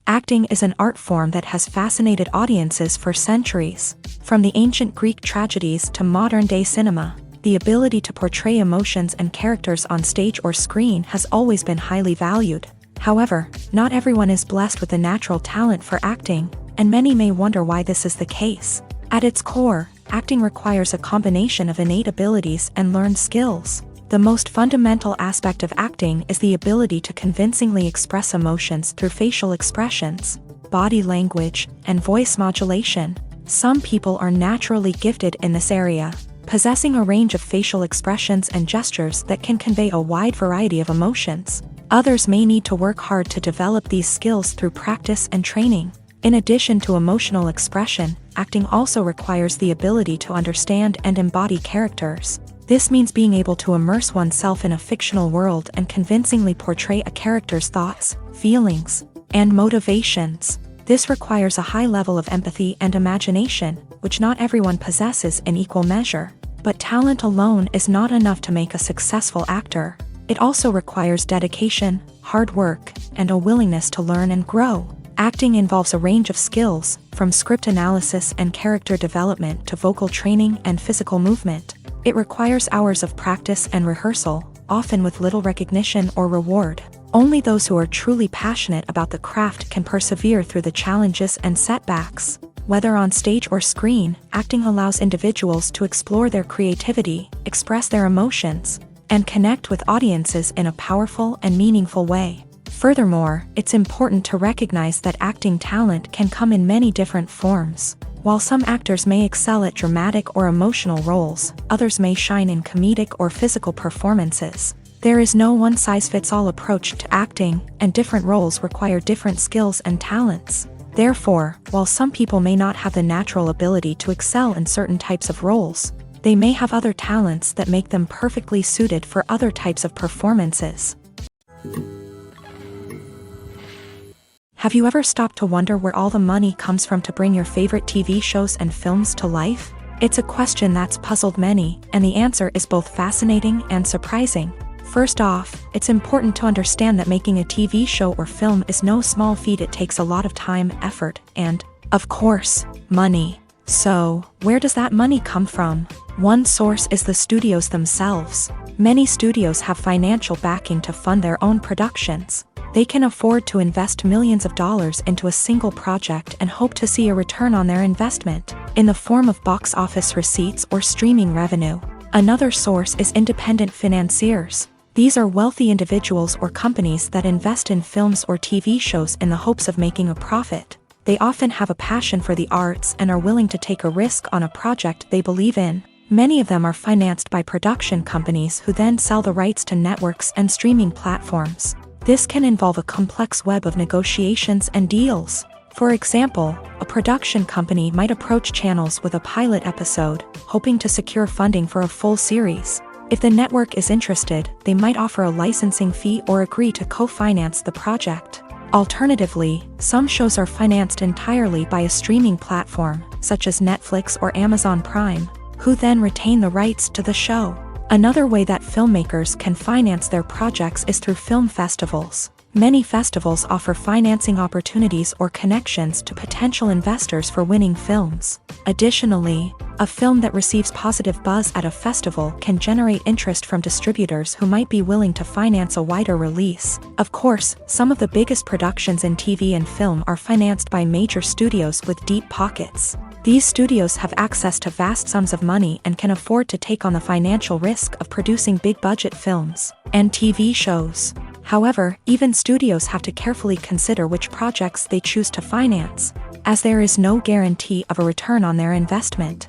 Acting is an art form that has fascinated audiences for centuries. From the ancient Greek tragedies to modern-day cinema, the ability to portray emotions and characters on stage or screen has always been highly valued. However, not everyone is blessed with the natural talent for acting, and many may wonder why this is the case. At its core, acting requires a combination of innate abilities and learned skills. The most fundamental aspect of acting is the ability to convincingly express emotions through facial expressions, body language, and voice modulation. Some people are naturally gifted in this area, possessing a range of facial expressions and gestures that can convey a wide variety of emotions. Others may need to work hard to develop these skills through practice and training. In addition to emotional expression, acting also requires the ability to understand and embody characters. This means being able to immerse oneself in a fictional world and convincingly portray a character's thoughts, feelings, and motivations. This requires a high level of empathy and imagination, which not everyone possesses in equal measure. But talent alone is not enough to make a successful actor. It also requires dedication, hard work, and a willingness to learn and grow. Acting involves a range of skills, from script analysis and character development to vocal training and physical movement. It requires hours of practice and rehearsal, often with little recognition or reward. Only those who are truly passionate about the craft can persevere through the challenges and setbacks. Whether on stage or screen, acting allows individuals to explore their creativity, express their emotions, and connect with audiences in a powerful and meaningful way. Furthermore, it's important to recognize that acting talent can come in many different forms. While some actors may excel at dramatic or emotional roles, others may shine in comedic or physical performances. There is no one-size-fits-all approach to acting, and different roles require different skills and talents. Therefore, while some people may not have the natural ability to excel in certain types of roles, they may have other talents that make them perfectly suited for other types of performances. Have you ever stopped to wonder where all the money comes from to bring your favorite TV shows and films to life? It's a question that's puzzled many, and the answer is both fascinating and surprising. First off, it's important to understand that making a TV show or film is no small feat. It takes a lot of time, effort, and, of course, money. So, where does that money come from? One source is the studios themselves. Many studios have financial backing to fund their own productions. They can afford to invest millions of dollars into a single project and hope to see a return on their investment, in the form of box office receipts or streaming revenue. Another source is independent financiers. These are wealthy individuals or companies that invest in films or TV shows in the hopes of making a profit. They often have a passion for the arts and are willing to take a risk on a project they believe in. Many of them are financed by production companies who then sell the rights to networks and streaming platforms. This can involve a complex web of negotiations and deals. For example, a production company might approach channels with a pilot episode, hoping to secure funding for a full series. If the network is interested, they might offer a licensing fee or agree to co-finance the project. Alternatively, some shows are financed entirely by a streaming platform, such as Netflix or Amazon Prime, who then retain the rights to the show. Another way that filmmakers can finance their projects is through film festivals. Many festivals offer financing opportunities or connections to potential investors for winning films. Additionally, a film that receives positive buzz at a festival can generate interest from distributors who might be willing to finance a wider release. Of course, some of the biggest productions in TV and film are financed by major studios with deep pockets. These studios have access to vast sums of money and can afford to take on the financial risk of producing big-budget films and TV shows. However, even studios have to carefully consider which projects they choose to finance, as there is no guarantee of a return on their investment.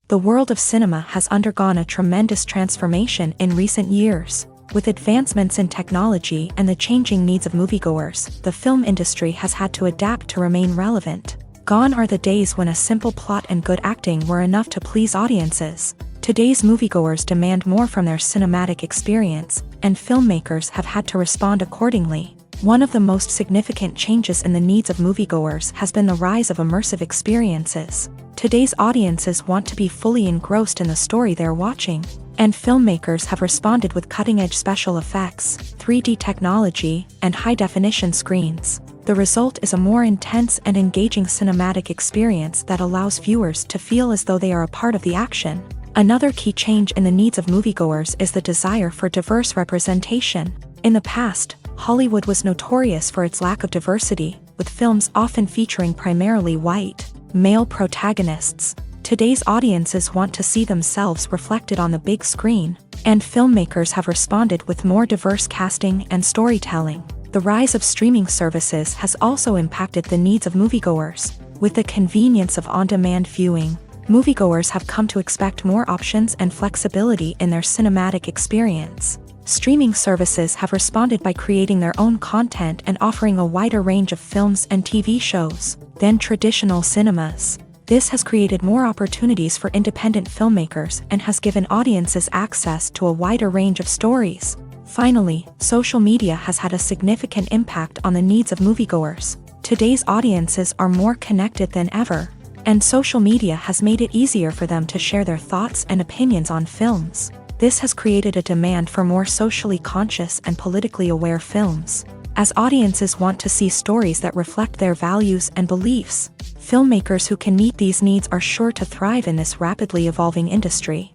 The world of cinema has undergone a tremendous transformation in recent years. With advancements in technology and the changing needs of moviegoers, the film industry has had to adapt to remain relevant. Gone are the days when a simple plot and good acting were enough to please audiences. Today's moviegoers demand more from their cinematic experience, and filmmakers have had to respond accordingly. One of the most significant changes in the needs of moviegoers has been the rise of immersive experiences. Today's audiences want to be fully engrossed in the story they're watching, and filmmakers have responded with cutting-edge special effects, 3D technology, and high-definition screens. The result is a more intense and engaging cinematic experience that allows viewers to feel as though they are a part of the action. Another key change in the needs of moviegoers is the desire for diverse representation. In the past, Hollywood was notorious for its lack of diversity, with films often featuring primarily white, male protagonists. Today's audiences want to see themselves reflected on the big screen, and filmmakers have responded with more diverse casting and storytelling. The rise of streaming services has also impacted the needs of moviegoers. With the convenience of on-demand viewing, moviegoers have come to expect more options and flexibility in their cinematic experience. Streaming services have responded by creating their own content and offering a wider range of films and TV shows than traditional cinemas. This has created more opportunities for independent filmmakers and has given audiences access to a wider range of stories. Finally, social media has had a significant impact on the needs of moviegoers. Today's audiences are more connected than ever, and social media has made it easier for them to share their thoughts and opinions on films. This has created a demand for more socially conscious and politically aware films. As audiences want to see stories that reflect their values and beliefs, filmmakers who can meet these needs are sure to thrive in this rapidly evolving industry.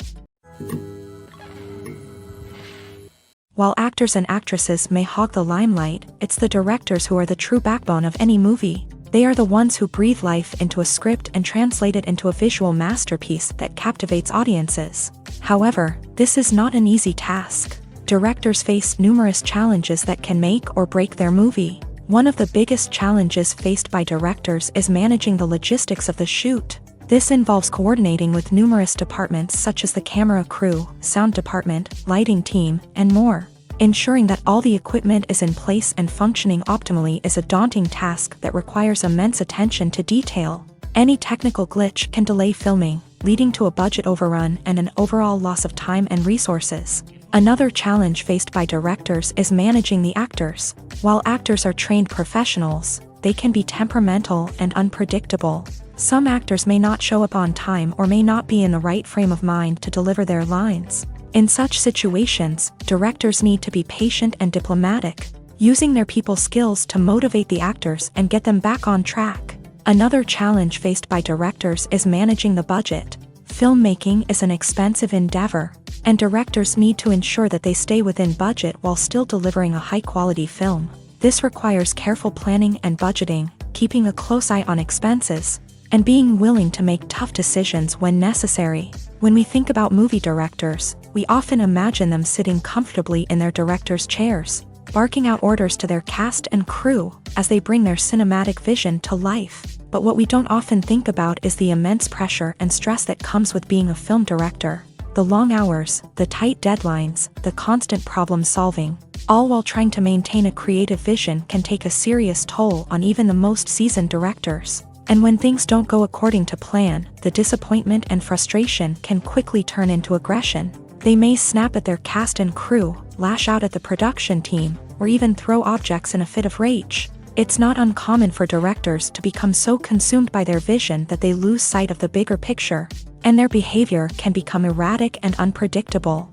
While actors and actresses may hog the limelight, it's the directors who are the true backbone of any movie. They are the ones who breathe life into a script and translate it into a visual masterpiece that captivates audiences. However, this is not an easy task. Directors face numerous challenges that can make or break their movie. One of the biggest challenges faced by directors is managing the logistics of the shoot. This involves coordinating with numerous departments such as the camera crew, sound department, lighting team, and more. Ensuring that all the equipment is in place and functioning optimally is a daunting task that requires immense attention to detail. Any technical glitch can delay filming, leading to a budget overrun and an overall loss of time and resources. Another challenge faced by directors is managing the actors. While actors are trained professionals, they can be temperamental and unpredictable. Some actors may not show up on time or may not be in the right frame of mind to deliver their lines. In such situations, directors need to be patient and diplomatic, using their people skills to motivate the actors and get them back on track. Another challenge faced by directors is managing the budget. Filmmaking is an expensive endeavor, and directors need to ensure that they stay within budget while still delivering a high-quality film. This requires careful planning and budgeting, keeping a close eye on expenses, and being willing to make tough decisions when necessary. When we think about movie directors, we often imagine them sitting comfortably in their director's chairs, barking out orders to their cast and crew as they bring their cinematic vision to life. But what we don't often think about is the immense pressure and stress that comes with being a film director. The long hours, the tight deadlines, the constant problem solving, all while trying to maintain a creative vision can take a serious toll on even the most seasoned directors. And when things don't go according to plan, the disappointment and frustration can quickly turn into aggression. They may snap at their cast and crew, lash out at the production team, or even throw objects in a fit of rage. It's not uncommon for directors to become so consumed by their vision that they lose sight of the bigger picture, and their behavior can become erratic and unpredictable.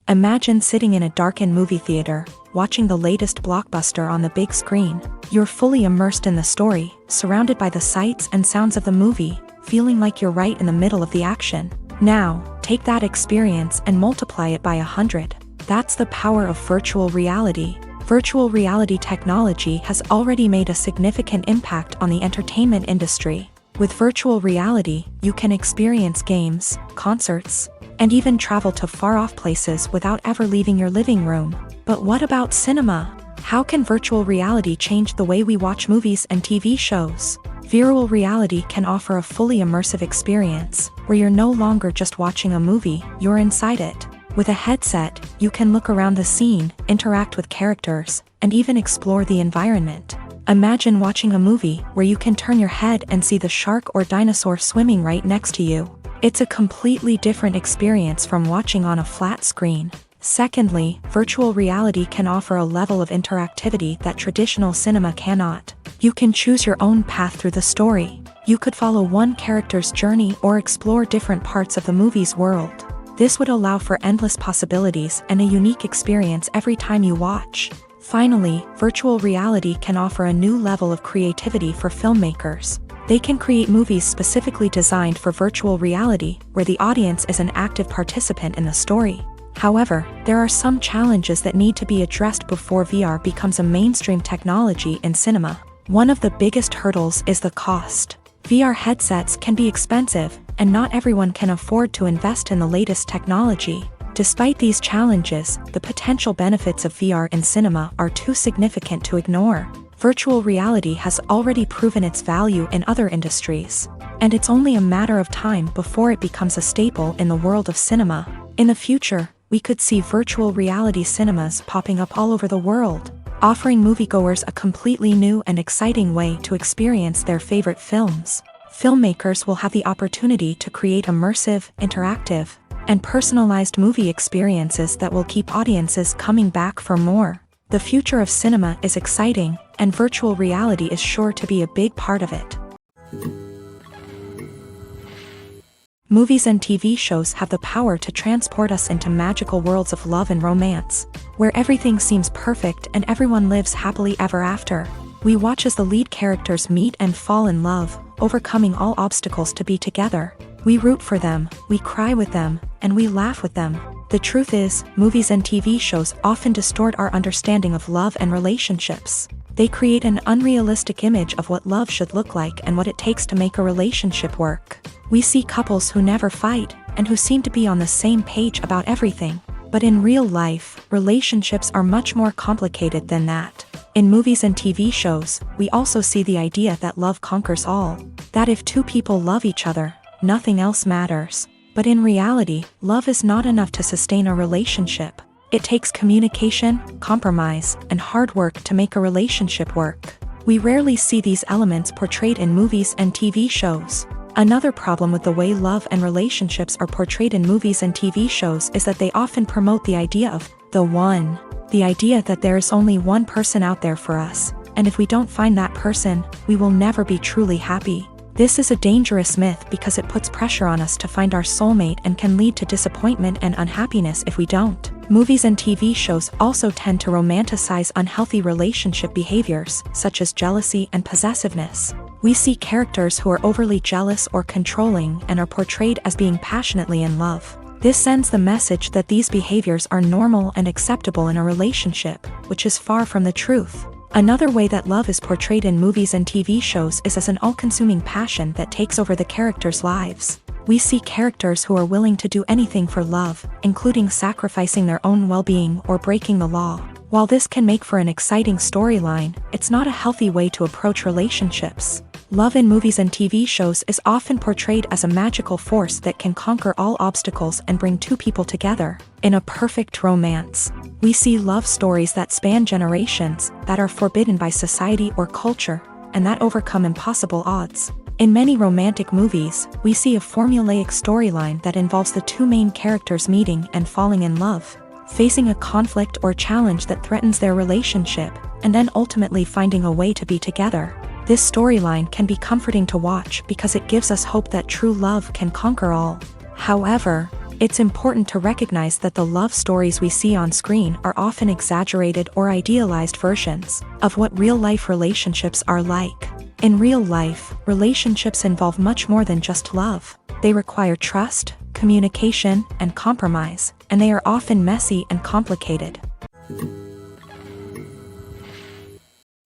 Imagine sitting in a darkened movie theater, watching the latest blockbuster on the big screen. You're fully immersed in the story, surrounded by the sights and sounds of the movie, feeling like you're right in the middle of the action. Now, take that experience and multiply it by 100. That's the power of virtual reality. Virtual reality technology has already made a significant impact on the entertainment industry. With virtual reality, you can experience games, concerts, and even travel to far-off places without ever leaving your living room. But what about cinema? How can virtual reality change the way we watch movies and TV shows? Virtual reality can offer a fully immersive experience, where you're no longer just watching a movie, you're inside it. With a headset, you can look around the scene, interact with characters, and even explore the environment. Imagine watching a movie where you can turn your head and see the shark or dinosaur swimming right next to you. It's a completely different experience from watching on a flat screen. Secondly, virtual reality can offer a level of interactivity that traditional cinema cannot. You can choose your own path through the story. You could follow one character's journey or explore different parts of the movie's world. This would allow for endless possibilities and a unique experience every time you watch. Finally, virtual reality can offer a new level of creativity for filmmakers. They can create movies specifically designed for virtual reality, where the audience is an active participant in the story. However, there are some challenges that need to be addressed before VR becomes a mainstream technology in cinema. One of the biggest hurdles is the cost. VR headsets can be expensive, and not everyone can afford to invest in the latest technology. Despite these challenges, the potential benefits of VR in cinema are too significant to ignore. Virtual reality has already proven its value in other industries, and it's only a matter of time before it becomes a staple in the world of cinema. In the future, we could see virtual reality cinemas popping up all over the world. offering moviegoers a completely new and exciting way to experience their favorite films. Filmmakers will have the opportunity to create immersive, interactive, and personalized movie experiences that will keep audiences coming back for more. The future of cinema is exciting, and virtual reality is sure to be a big part of it. Movies and TV shows have the power to transport us into magical worlds of love and romance, where everything seems perfect and everyone lives happily ever after. We watch as the lead characters meet and fall in love, overcoming all obstacles to be together. We root for them, we cry with them, and we laugh with them. The truth is, movies and TV shows often distort our understanding of love and relationships. They create an unrealistic image of what love should look like and what it takes to make a relationship work. We see couples who never fight, and who seem to be on the same page about everything. But in real life, relationships are much more complicated than that. In movies and TV shows, we also see the idea that love conquers all. That if two people love each other, nothing else matters. But in reality, love is not enough to sustain a relationship. It takes communication, compromise, and hard work to make a relationship work. We rarely see these elements portrayed in movies and TV shows. Another problem with the way love and relationships are portrayed in movies and TV shows is that they often promote the idea of the one. The idea that there is only one person out there for us, and if we don't find that person, we will never be truly happy. This is a dangerous myth because it puts pressure on us to find our soulmate and can lead to disappointment and unhappiness if we don't. Movies and TV shows also tend to romanticize unhealthy relationship behaviors, such as jealousy and possessiveness. We see characters who are overly jealous or controlling and are portrayed as being passionately in love. This sends the message that these behaviors are normal and acceptable in a relationship, which is far from the truth. Another way that love is portrayed in movies and TV shows is as an all-consuming passion that takes over the characters' lives. We see characters who are willing to do anything for love, including sacrificing their own well-being or breaking the law. While this can make for an exciting storyline, it's not a healthy way to approach relationships. Love in movies and TV shows is often portrayed as a magical force that can conquer all obstacles and bring two people together in a perfect romance. We see love stories that span generations, that are forbidden by society or culture, and that overcome impossible odds. In many romantic movies, we see a formulaic storyline that involves the two main characters meeting and falling in love, facing a conflict or challenge that threatens their relationship, and then ultimately finding a way to be together. This storyline can be comforting to watch because it gives us hope that true love can conquer all. However, it's important to recognize that the love stories we see on screen are often exaggerated or idealized versions of what real-life relationships are like. In real life, relationships involve much more than just love. They require trust, communication, and compromise, and they are often messy and complicated.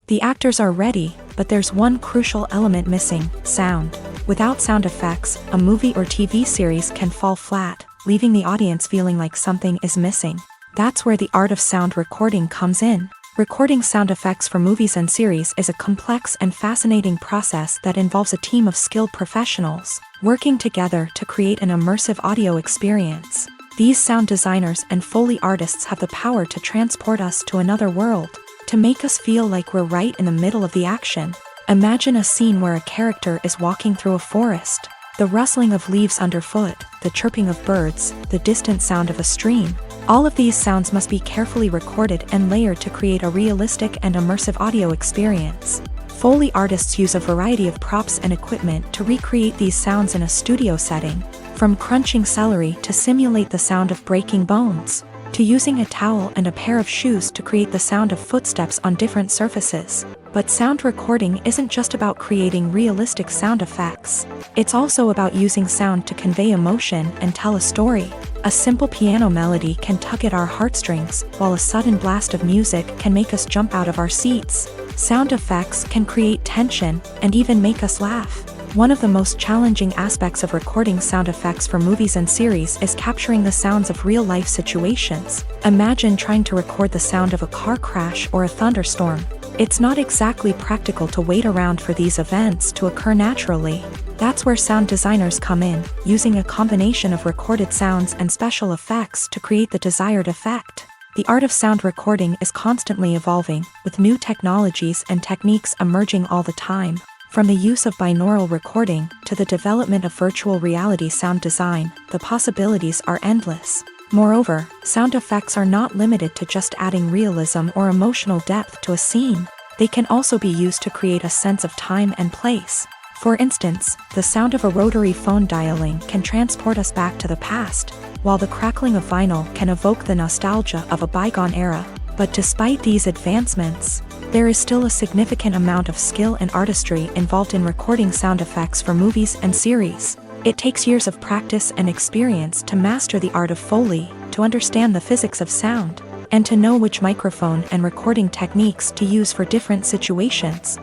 The actors are ready, but there's one crucial element missing: sound. Without sound effects, a movie or TV series can fall flat, leaving the audience feeling like something is missing. That's where the art of sound recording comes in. Recording sound effects for movies and series is a complex and fascinating process that involves a team of skilled professionals working together to create an immersive audio experience. These sound designers and Foley artists have the power to transport us to another world, to make us feel like we're right in the middle of the action. Imagine a scene where a character is walking through a forest. The rustling of leaves underfoot, the chirping of birds, the distant sound of a stream. All of these sounds must be carefully recorded and layered to create a realistic and immersive audio experience. Foley artists use a variety of props and equipment to recreate these sounds in a studio setting, from crunching celery to simulate the sound of breaking bones, to using a towel and a pair of shoes to create the sound of footsteps on different surfaces. But sound recording isn't just about creating realistic sound effects. It's also about using sound to convey emotion and tell a story. A simple piano melody can tug at our heartstrings, while a sudden blast of music can make us jump out of our seats. Sound effects can create tension and even make us laugh. One of the most challenging aspects of recording sound effects for movies and series is capturing the sounds of real-life situations. Imagine trying to record the sound of a car crash or a thunderstorm. It's not exactly practical to wait around for these events to occur naturally. That's where sound designers come in, using a combination of recorded sounds and special effects to create the desired effect. The art of sound recording is constantly evolving, with new technologies and techniques emerging all the time. From the use of binaural recording to the development of virtual reality sound design, the possibilities are endless. Moreover, sound effects are not limited to just adding realism or emotional depth to a scene. They can also be used to create a sense of time and place. For instance, the sound of a rotary phone dialing can transport us back to the past, while the crackling of vinyl can evoke the nostalgia of a bygone era. But despite these advancements, there is still a significant amount of skill and artistry involved in recording sound effects for movies and series. It takes years of practice and experience to master the art of Foley, to understand the physics of sound, and to know which microphone and recording techniques to use for different situations.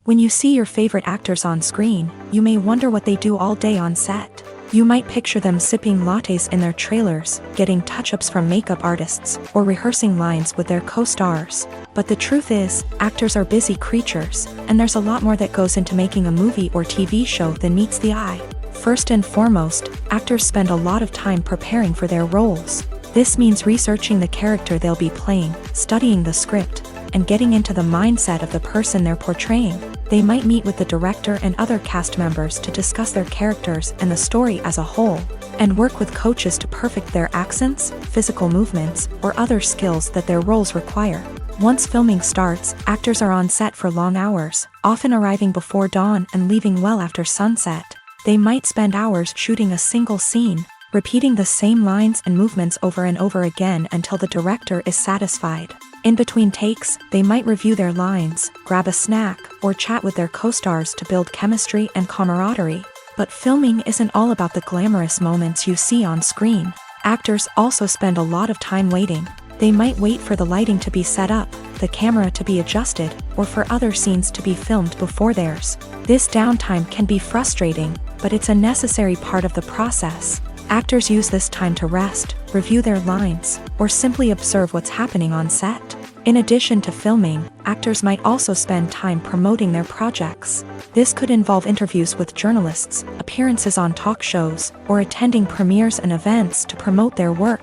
When you see your favorite actors on screen, you may wonder what they do all day on set. You might picture them sipping lattes in their trailers, getting touch-ups from makeup artists, or rehearsing lines with their co-stars. But the truth is, actors are busy creatures, and there's a lot more that goes into making a movie or TV show than meets the eye. First and foremost, actors spend a lot of time preparing for their roles. This means researching the character they'll be playing, studying the script, and getting into the mindset of the person they're portraying. They might meet with the director and other cast members to discuss their characters and the story as a whole, and work with coaches to perfect their accents, physical movements, or other skills that their roles require. Once filming starts, actors are on set for long hours, often arriving before dawn and leaving well after sunset. They might spend hours shooting a single scene, repeating the same lines and movements over and over again until the director is satisfied. In between takes, they might review their lines, grab a snack, or chat with their co-stars to build chemistry and camaraderie. But filming isn't all about the glamorous moments you see on screen. Actors also spend a lot of time waiting. They might wait for the lighting to be set up, the camera to be adjusted, or for other scenes to be filmed before theirs. This downtime can be frustrating, but it's a necessary part of the process. Actors use this time to rest, review their lines, or simply observe what's happening on set. In addition to filming, actors might also spend time promoting their projects. This could involve interviews with journalists, appearances on talk shows, or attending premieres and events to promote their work.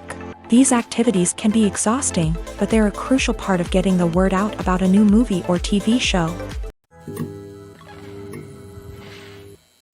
These activities can be exhausting, but they're a crucial part of getting the word out about a new movie or TV show.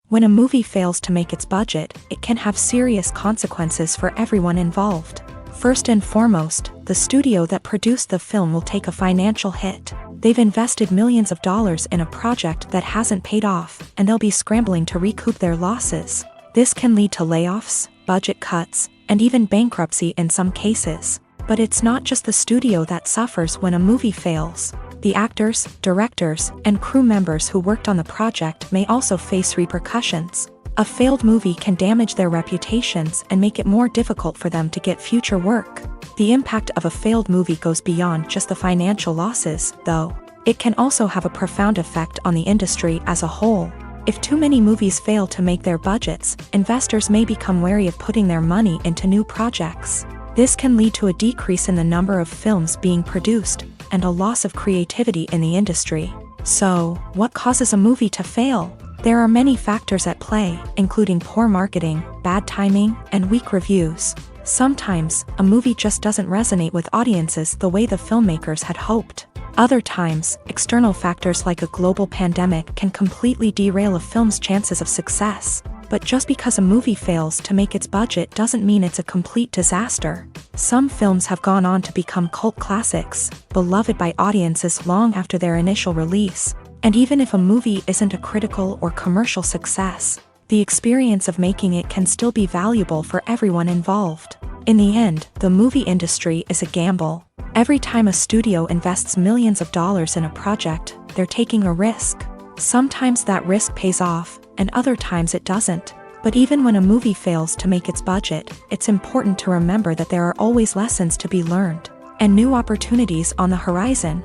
When a movie fails to make its budget, it can have serious consequences for everyone involved. First and foremost, the studio that produced the film will take a financial hit. They've invested millions of dollars in a project that hasn't paid off, and they'll be scrambling to recoup their losses. This can lead to layoffs, budget cuts, and even bankruptcy in some cases. But it's not just the studio that suffers when a movie fails. The actors, directors, and crew members who worked on the project may also face repercussions. A failed movie can damage their reputations and make it more difficult for them to get future work. The impact of a failed movie goes beyond just the financial losses, though. It can also have a profound effect on the industry as a whole. If too many movies fail to make their budgets, investors may become wary of putting their money into new projects. This can lead to a decrease in the number of films being produced, and a loss of creativity in the industry. So, what causes a movie to fail? There are many factors at play, including poor marketing, bad timing, and weak reviews. Sometimes, a movie just doesn't resonate with audiences the way the filmmakers had hoped. Other times, external factors like a global pandemic can completely derail a film's chances of success. But just because a movie fails to make its budget doesn't mean it's a complete disaster. Some films have gone on to become cult classics, beloved by audiences long after their initial release. And even if a movie isn't a critical or commercial success, the experience of making it can still be valuable for everyone involved. In the end, the movie industry is a gamble. Every time a studio invests millions of dollars in a project, they're taking a risk. Sometimes that risk pays off, and other times it doesn't. But even when a movie fails to make its budget, it's important to remember that there are always lessons to be learned, and new opportunities on the horizon.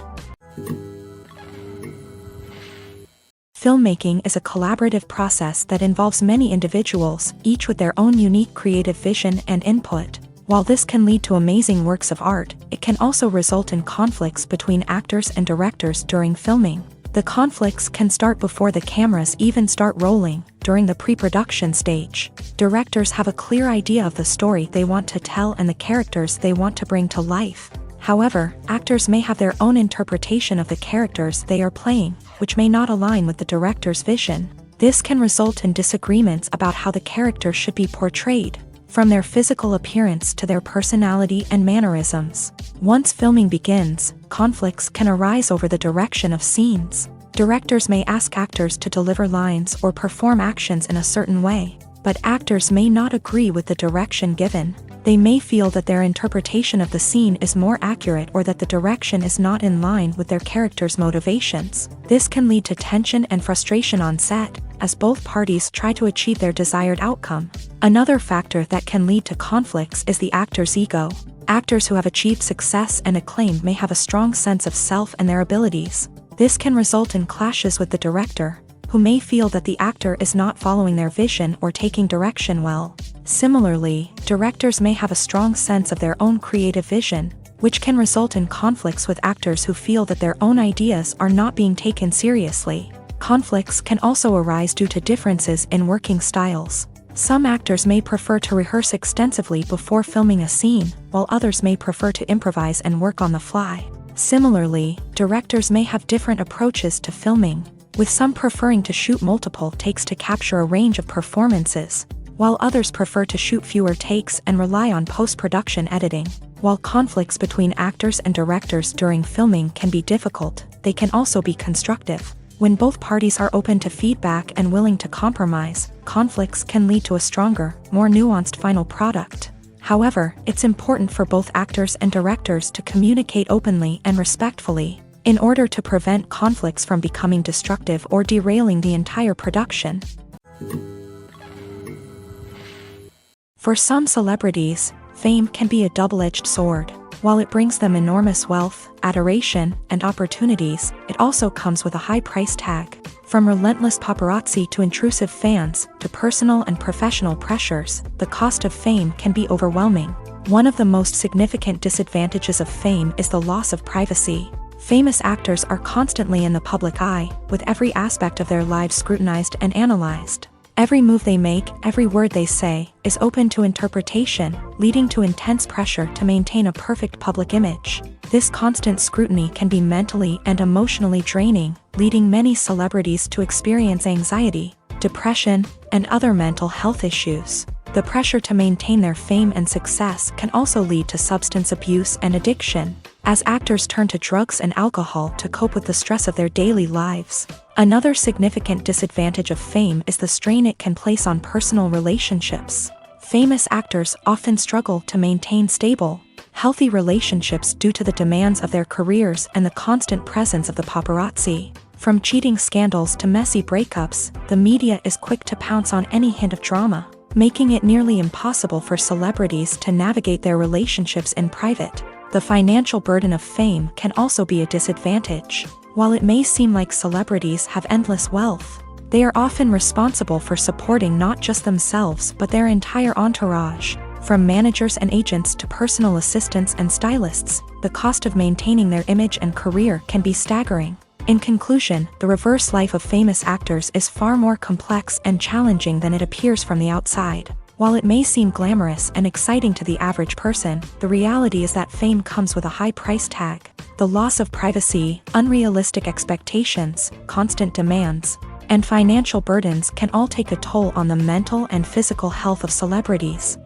Filmmaking is a collaborative process that involves many individuals, each with their own unique creative vision and input. While this can lead to amazing works of art, it can also result in conflicts between actors and directors during filming. The conflicts can start before the cameras even start rolling, during the pre-production stage. Directors have a clear idea of the story they want to tell and the characters they want to bring to life. However, actors may have their own interpretation of the characters they are playing, which may not align with the director's vision. This can result in disagreements about how the character should be portrayed, from their physical appearance to their personality and mannerisms. Once filming begins, conflicts can arise over the direction of scenes. Directors may ask actors to deliver lines or perform actions in a certain way, but actors may not agree with the direction given. They may feel that their interpretation of the scene is more accurate or that the direction is not in line with their character's motivations. This can lead to tension and frustration on set, as both parties try to achieve their desired outcome. Another factor that can lead to conflicts is the actor's ego. Actors who have achieved success and acclaim may have a strong sense of self and their abilities. This can result in clashes with the director, who may feel that the actor is not following their vision or taking direction well. Similarly, directors may have a strong sense of their own creative vision, which can result in conflicts with actors who feel that their own ideas are not being taken seriously. Conflicts can also arise due to differences in working styles. Some actors may prefer to rehearse extensively before filming a scene, while others may prefer to improvise and work on the fly. Similarly, directors may have different approaches to filming, with some preferring to shoot multiple takes to capture a range of performances, while others prefer to shoot fewer takes and rely on post-production editing. While conflicts between actors and directors during filming can be difficult, they can also be constructive. When both parties are open to feedback and willing to compromise, conflicts can lead to a stronger, more nuanced final product. However, it's important for both actors and directors to communicate openly and respectfully, in order to prevent conflicts from becoming destructive or derailing the entire production. For some celebrities, fame can be a double-edged sword. While it brings them enormous wealth, adoration, and opportunities, it also comes with a high price tag. From relentless paparazzi to intrusive fans, to personal and professional pressures, the cost of fame can be overwhelming. One of the most significant disadvantages of fame is the loss of privacy. Famous actors are constantly in the public eye, with every aspect of their lives scrutinized and analyzed. Every move they make, every word they say, is open to interpretation, leading to intense pressure to maintain a perfect public image. This constant scrutiny can be mentally and emotionally draining, leading many celebrities to experience anxiety, depression, and other mental health issues. The pressure to maintain their fame and success can also lead to substance abuse and addiction, as actors turn to drugs and alcohol to cope with the stress of their daily lives. Another significant disadvantage of fame is the strain it can place on personal relationships. Famous actors often struggle to maintain stable, healthy relationships due to the demands of their careers and the constant presence of the paparazzi. From cheating scandals to messy breakups, the media is quick to pounce on any hint of drama, making it nearly impossible for celebrities to navigate their relationships in private. The financial burden of fame can also be a disadvantage. While it may seem like celebrities have endless wealth, they are often responsible for supporting not just themselves but their entire entourage. From managers and agents to personal assistants and stylists, the cost of maintaining their image and career can be staggering. In conclusion, the reverse life of famous actors is far more complex and challenging than it appears from the outside. While it may seem glamorous and exciting to the average person, the reality is that fame comes with a high price tag. The loss of privacy, unrealistic expectations, constant demands, and financial burdens can all take a toll on the mental and physical health of celebrities.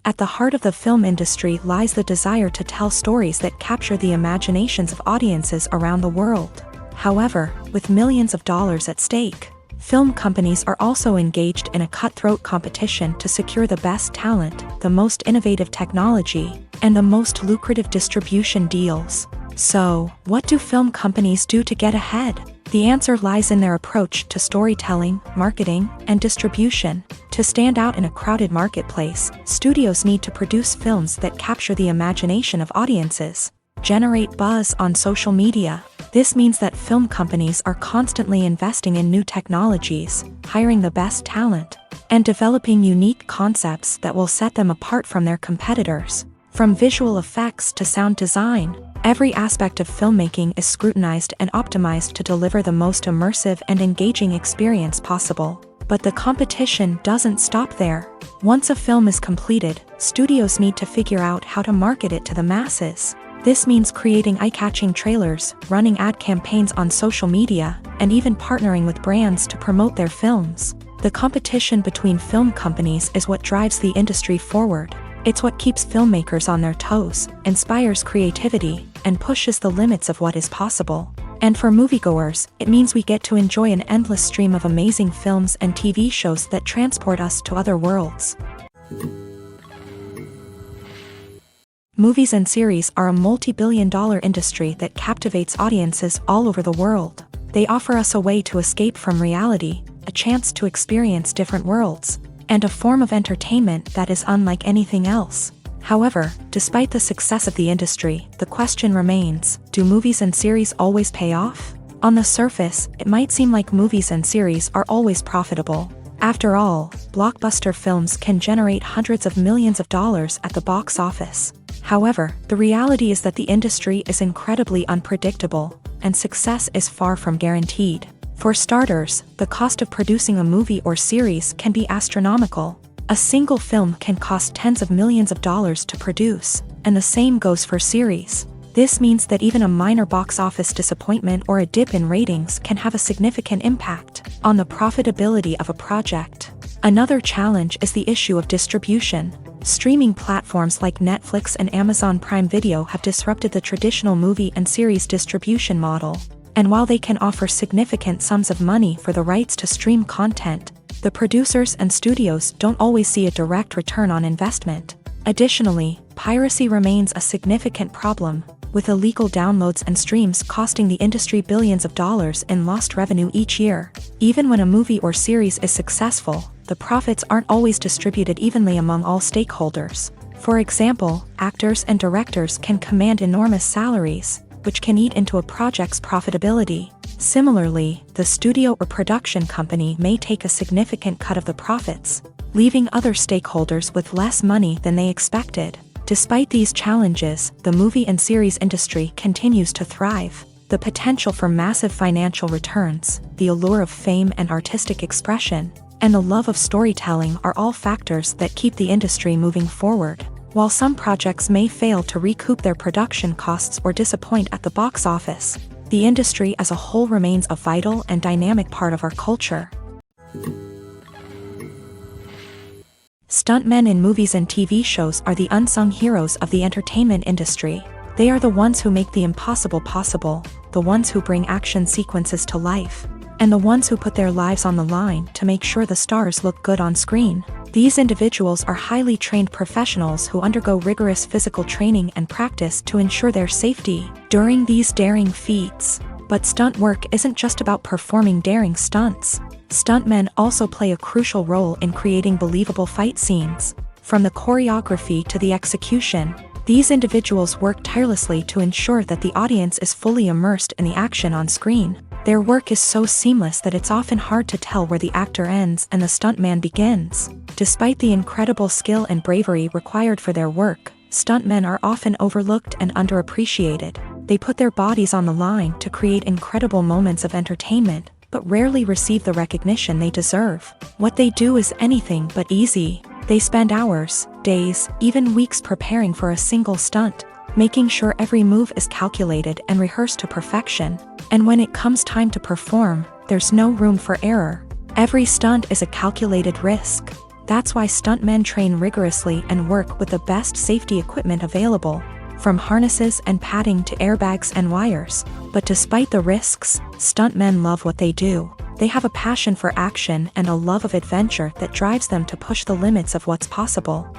At the heart of the film industry lies the desire to tell stories that capture the imaginations of audiences around the world. However, with millions of dollars at stake, film companies are also engaged in a cutthroat competition to secure the best talent, the most innovative technology, and the most lucrative distribution deals. So, what do film companies do to get ahead? The answer lies in their approach to storytelling, marketing, and distribution. To stand out in a crowded marketplace, studios need to produce films that capture the imagination of audiences, generate buzz on social media. This means that film companies are constantly investing in new technologies, hiring the best talent, and developing unique concepts that will set them apart from their competitors. From visual effects to sound design, Every aspect of filmmaking is scrutinized and optimized to deliver the most immersive and engaging experience possible. But the competition doesn't stop there. Once a film is completed, studios need to figure out how to market it to the masses. This means creating eye-catching trailers, running ad campaigns on social media, and even partnering with brands to promote their films. The competition between film companies is what drives the industry forward. It's what keeps filmmakers on their toes, inspires creativity, and pushes the limits of what is possible. And for moviegoers, it means we get to enjoy an endless stream of amazing films and TV shows that transport us to other worlds. Movies and series are a multi-billion-dollar industry that captivates audiences all over the world. They offer us a way to escape from reality, a chance to experience different worlds, and a form of entertainment that is unlike anything else. However, despite the success of the industry, the question remains, do movies and series always pay off? On the surface, it might seem like movies and series are always profitable. After all, blockbuster films can generate hundreds of millions of dollars at the box office. However, the reality is that the industry is incredibly unpredictable, and success is far from guaranteed. For starters, the cost of producing a movie or series can be astronomical. A single film can cost tens of millions of dollars to produce, and the same goes for series. This means that even a minor box office disappointment or a dip in ratings can have a significant impact on the profitability of a project. Another challenge is the issue of distribution. Streaming platforms like Netflix and Amazon Prime Video have disrupted the traditional movie and series distribution model. And while they can offer significant sums of money for the rights to stream content, the producers and studios don't always see a direct return on investment. Additionally, piracy remains a significant problem, with illegal downloads and streams costing the industry billions of dollars in lost revenue each year. Even when a movie or series is successful, the profits aren't always distributed evenly among all stakeholders. For example, actors and directors can command enormous salaries, which can eat into a project's profitability. Similarly, the studio or production company may take a significant cut of the profits, leaving other stakeholders with less money than they expected. Despite these challenges, the movie and series industry continues to thrive. The potential for massive financial returns, the allure of fame and artistic expression, and the love of storytelling are all factors that keep the industry moving forward. While some projects may fail to recoup their production costs or disappoint at the box office, the industry as a whole remains a vital and dynamic part of our culture. Stuntmen in movies and TV shows are the unsung heroes of the entertainment industry. They are the ones who make the impossible possible, the ones who bring action sequences to life, and the ones who put their lives on the line to make sure the stars look good on screen. These individuals are highly trained professionals who undergo rigorous physical training and practice to ensure their safety during these daring feats. But stunt work isn't just about performing daring stunts. Stuntmen also play a crucial role in creating believable fight scenes. From the choreography to the execution, these individuals work tirelessly to ensure that the audience is fully immersed in the action on screen. Their work is so seamless that it's often hard to tell where the actor ends and the stuntman begins. Despite the incredible skill and bravery required for their work, stuntmen are often overlooked and underappreciated. They put their bodies on the line to create incredible moments of entertainment, but rarely receive the recognition they deserve. What they do is anything but easy. They spend hours, days, even weeks preparing for a single stunt, making sure every move is calculated and rehearsed to perfection. And when it comes time to perform, there's no room for error. Every stunt is a calculated risk. That's why stuntmen train rigorously and work with the best safety equipment available, from harnesses and padding to airbags and wires. But despite the risks, stuntmen love what they do. They have a passion for action and a love of adventure that drives them to push the limits of what's possible.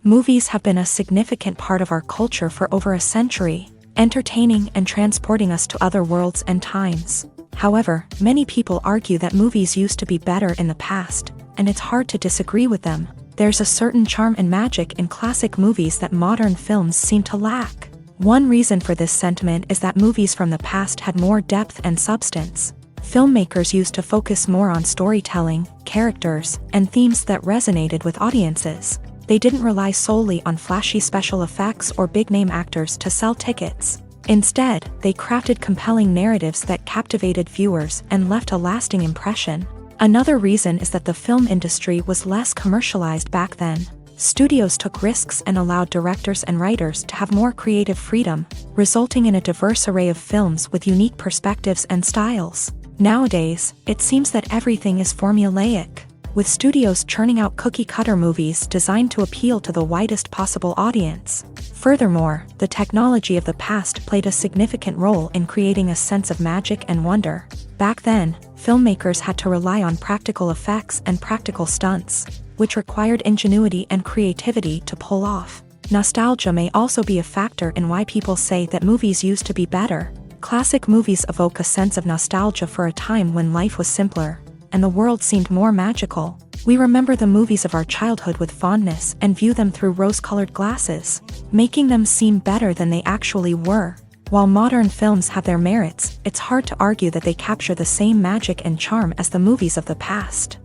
Movies have been a significant part of our culture for over a century, entertaining and transporting us to other worlds and times. However, many people argue that movies used to be better in the past, and it's hard to disagree with them. There's a certain charm and magic in classic movies that modern films seem to lack. One reason for this sentiment is that movies from the past had more depth and substance. Filmmakers used to focus more on storytelling, characters, and themes that resonated with audiences. They didn't rely solely on flashy special effects or big-name actors to sell tickets. Instead, they crafted compelling narratives that captivated viewers and left a lasting impression. Another reason is that the film industry was less commercialized back then. Studios took risks and allowed directors and writers to have more creative freedom, resulting in a diverse array of films with unique perspectives and styles. Nowadays, it seems that everything is formulaic, with studios churning out cookie-cutter movies designed to appeal to the widest possible audience. Furthermore, the technology of the past played a significant role in creating a sense of magic and wonder. Back then, filmmakers had to rely on practical effects and practical stunts, which required ingenuity and creativity to pull off. Nostalgia may also be a factor in why people say that movies used to be better. Classic movies evoke a sense of nostalgia for a time when life was simpler, and the world seemed more magical. We remember the movies of our childhood with fondness and view them through rose-colored glasses, making them seem better than they actually were. While modern films have their merits, it's hard to argue that they capture the same magic and charm as the movies of the past.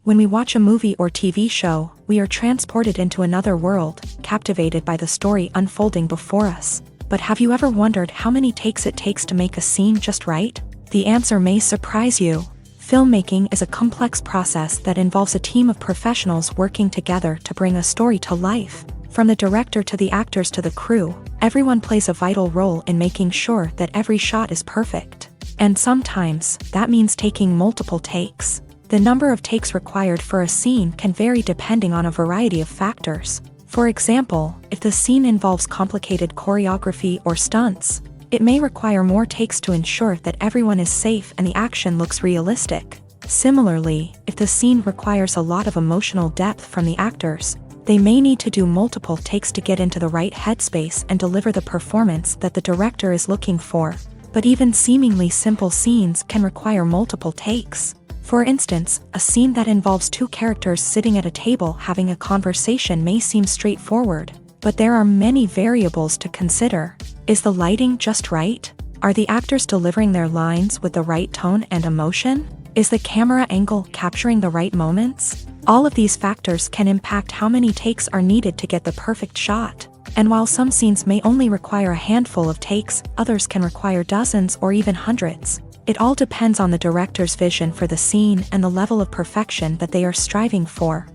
When we watch a movie or TV show, we are transported into another world, captivated by the story unfolding before us. But have you ever wondered how many takes it takes to make a scene just right? The answer may surprise you. Filmmaking is a complex process that involves a team of professionals working together to bring a story to life. From the director to the actors to the crew, everyone plays a vital role in making sure that every shot is perfect. And sometimes, that means taking multiple takes. The number of takes required for a scene can vary depending on a variety of factors. For example, if the scene involves complicated choreography or stunts, it may require more takes to ensure that everyone is safe and the action looks realistic. Similarly, if the scene requires a lot of emotional depth from the actors, they may need to do multiple takes to get into the right headspace and deliver the performance that the director is looking for. But even seemingly simple scenes can require multiple takes. For instance, a scene that involves two characters sitting at a table having a conversation may seem straightforward, but there are many variables to consider. Is the lighting just right? Are the actors delivering their lines with the right tone and emotion? Is the camera angle capturing the right moments? All of these factors can impact how many takes are needed to get the perfect shot. And while some scenes may only require a handful of takes, others can require dozens or even hundreds. It all depends on the director's vision for the scene and the level of perfection that they are striving for.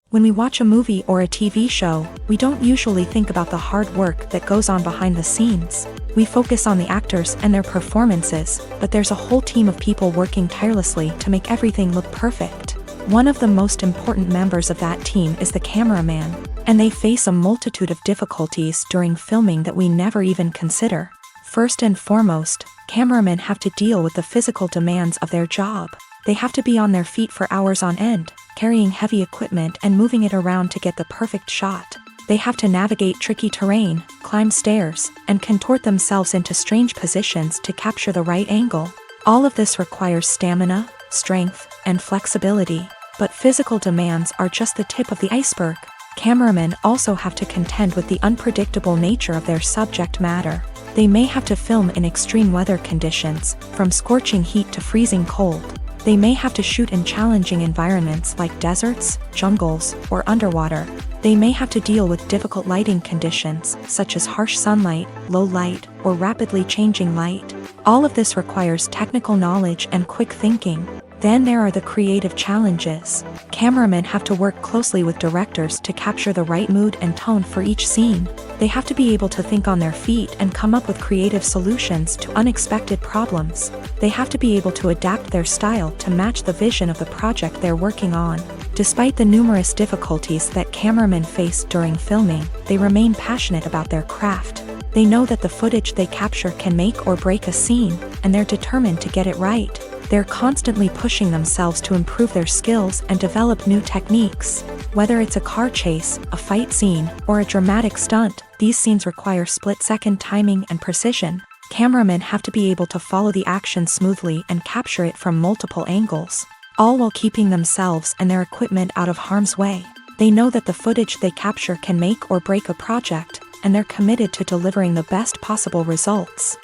When we watch a movie or a TV show, we don't usually think about the hard work that goes on behind the scenes. We focus on the actors and their performances, but there's a whole team of people working tirelessly to make everything look perfect. One of the most important members of that team is the cameraman, and they face a multitude of difficulties during filming that we never even consider. First and foremost, cameramen have to deal with the physical demands of their job. They have to be on their feet for hours on end, carrying heavy equipment and moving it around to get the perfect shot. They have to navigate tricky terrain, climb stairs, and contort themselves into strange positions to capture the right angle. All of this requires stamina, strength, and flexibility. But physical demands are just the tip of the iceberg. Cameramen also have to contend with the unpredictable nature of their subject matter. They may have to film in extreme weather conditions, from scorching heat to freezing cold. They may have to shoot in challenging environments like deserts, jungles, or underwater. They may have to deal with difficult lighting conditions, such as harsh sunlight, low light, or rapidly changing light. All of this requires technical knowledge and quick thinking. Then there are the creative challenges. Cameramen have to work closely with directors to capture the right mood and tone for each scene. They have to be able to think on their feet and come up with creative solutions to unexpected problems. They have to be able to adapt their style to match the vision of the project they're working on. Despite the numerous difficulties that cameramen face during filming, they remain passionate about their craft. They know that the footage they capture can make or break a scene, and they're determined to get it right. They're constantly pushing themselves to improve their skills and develop new techniques. Whether it's a car chase, a fight scene, or a dramatic stunt, these scenes require split-second timing and precision. Cameramen have to be able to follow the action smoothly and capture it from multiple angles, all while keeping themselves and their equipment out of harm's way. They know that the footage they capture can make or break a project, and they're committed to delivering the best possible results.